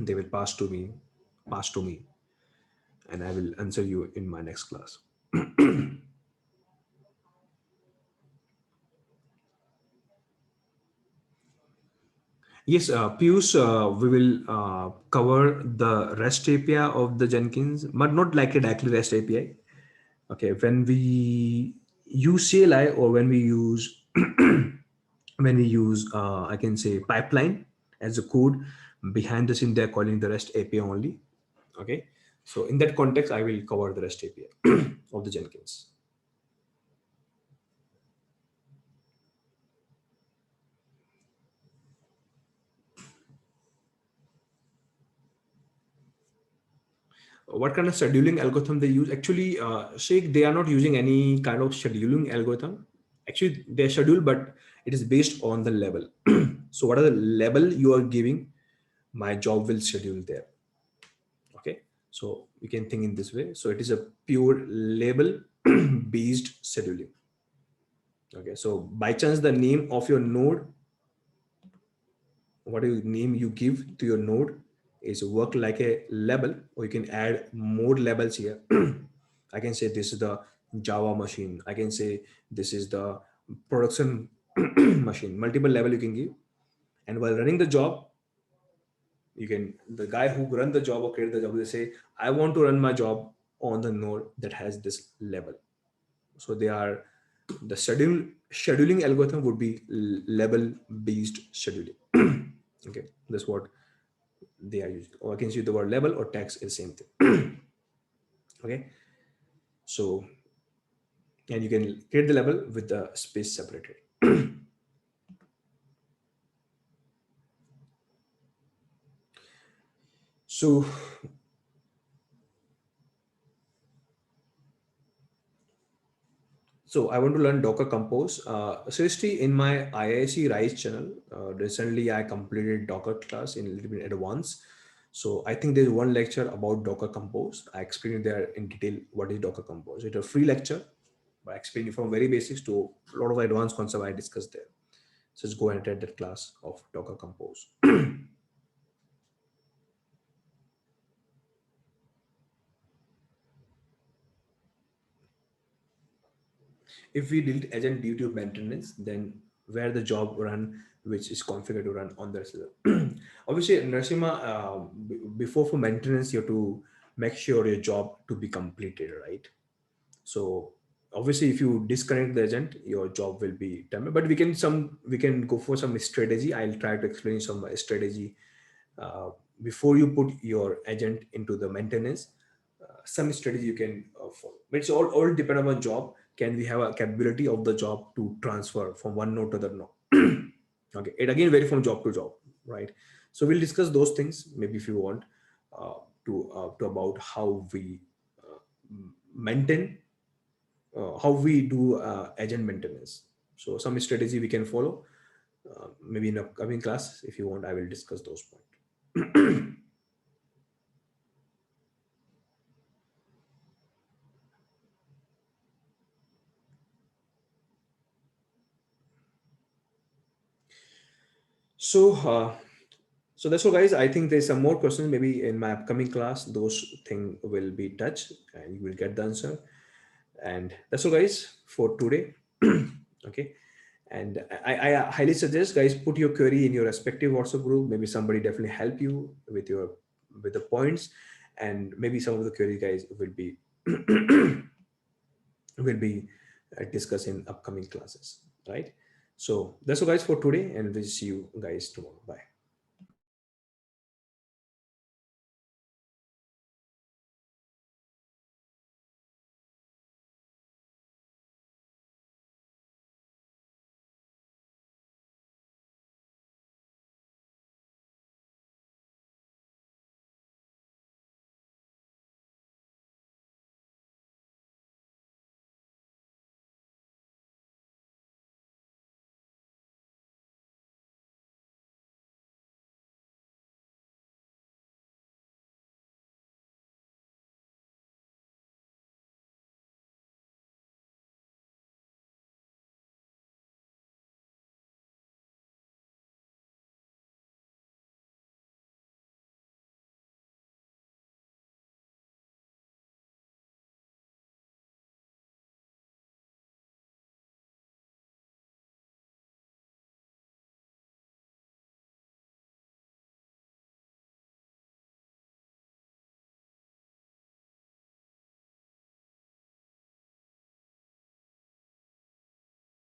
they will pass to me, and I will answer you in my next class. Yes, Piyush, we will cover the REST API of the Jenkins, but not like a directly REST API. Okay, when we use CLI or when we use I can say pipeline as a code behind the scene, they're calling the REST API only. Okay, so in that context, I will cover the REST API of the Jenkins. what kind of scheduling algorithm they use? Actually, Sheikh, they are not using any kind of scheduling algorithm. Actually, they schedule, but it is based on the level. So what are the level you are giving, my job will schedule there. Okay, so you can think in this way. So it is a pure label based scheduling. Okay, so by chance the name of your node, what you name you give to your node is work like a label, or you can add more labels here. I can say this is the Java machine, I can say this is the production machine. Multiple level you can give, and while running the job, you can, the guy who run the job or create the job, they say I want to run my job on the node that has this level. So they are, the scheduling algorithm would be level based scheduling. Okay, that's what they are using. Or I can see the word level or text is same thing. Okay, so, and you can create the level with the space separated. So I want to learn Docker Compose. Seriously, in my IIC Rise channel, recently I completed Docker class in a little bit advanced. So I think there's one lecture about Docker Compose. I explained there in detail what is Docker Compose. It's a free lecture, but I explained it from very basics to a lot of advanced concepts I discussed there. So just go and attend that class of Docker Compose. If we delete agent due to maintenance, then where the job run which is configured to run on the system. Obviously, Narasimha, before for maintenance, you have to make sure your job to be completed, right? So obviously, if you disconnect the agent, your job will be done. But we can go for some strategy. I'll try to explain some strategy uh, before you put your agent into the maintenance. Some strategy you can follow. But it's all depend on job. Can we have a capability of the job to transfer from one node to the node? Okay, it again vary from job to job, right? So we'll discuss those things maybe if you want, to about how we uh, maintain, how we do agent maintenance. So some strategy we can follow. Maybe in upcoming class, if you want, I will discuss those points. So, so that's all, guys. I think there's some more questions. Maybe in my upcoming class, those things will be touched, and you will get the answer. And that's all, guys, for today. Okay. And I highly suggest, guys, put your query in your respective WhatsApp group. Maybe somebody definitely help you with your with the points, and maybe some of the query, guys, will be will be discussed in upcoming classes. Right. So that's all, guys, for today, and we'll see you guys tomorrow. Bye.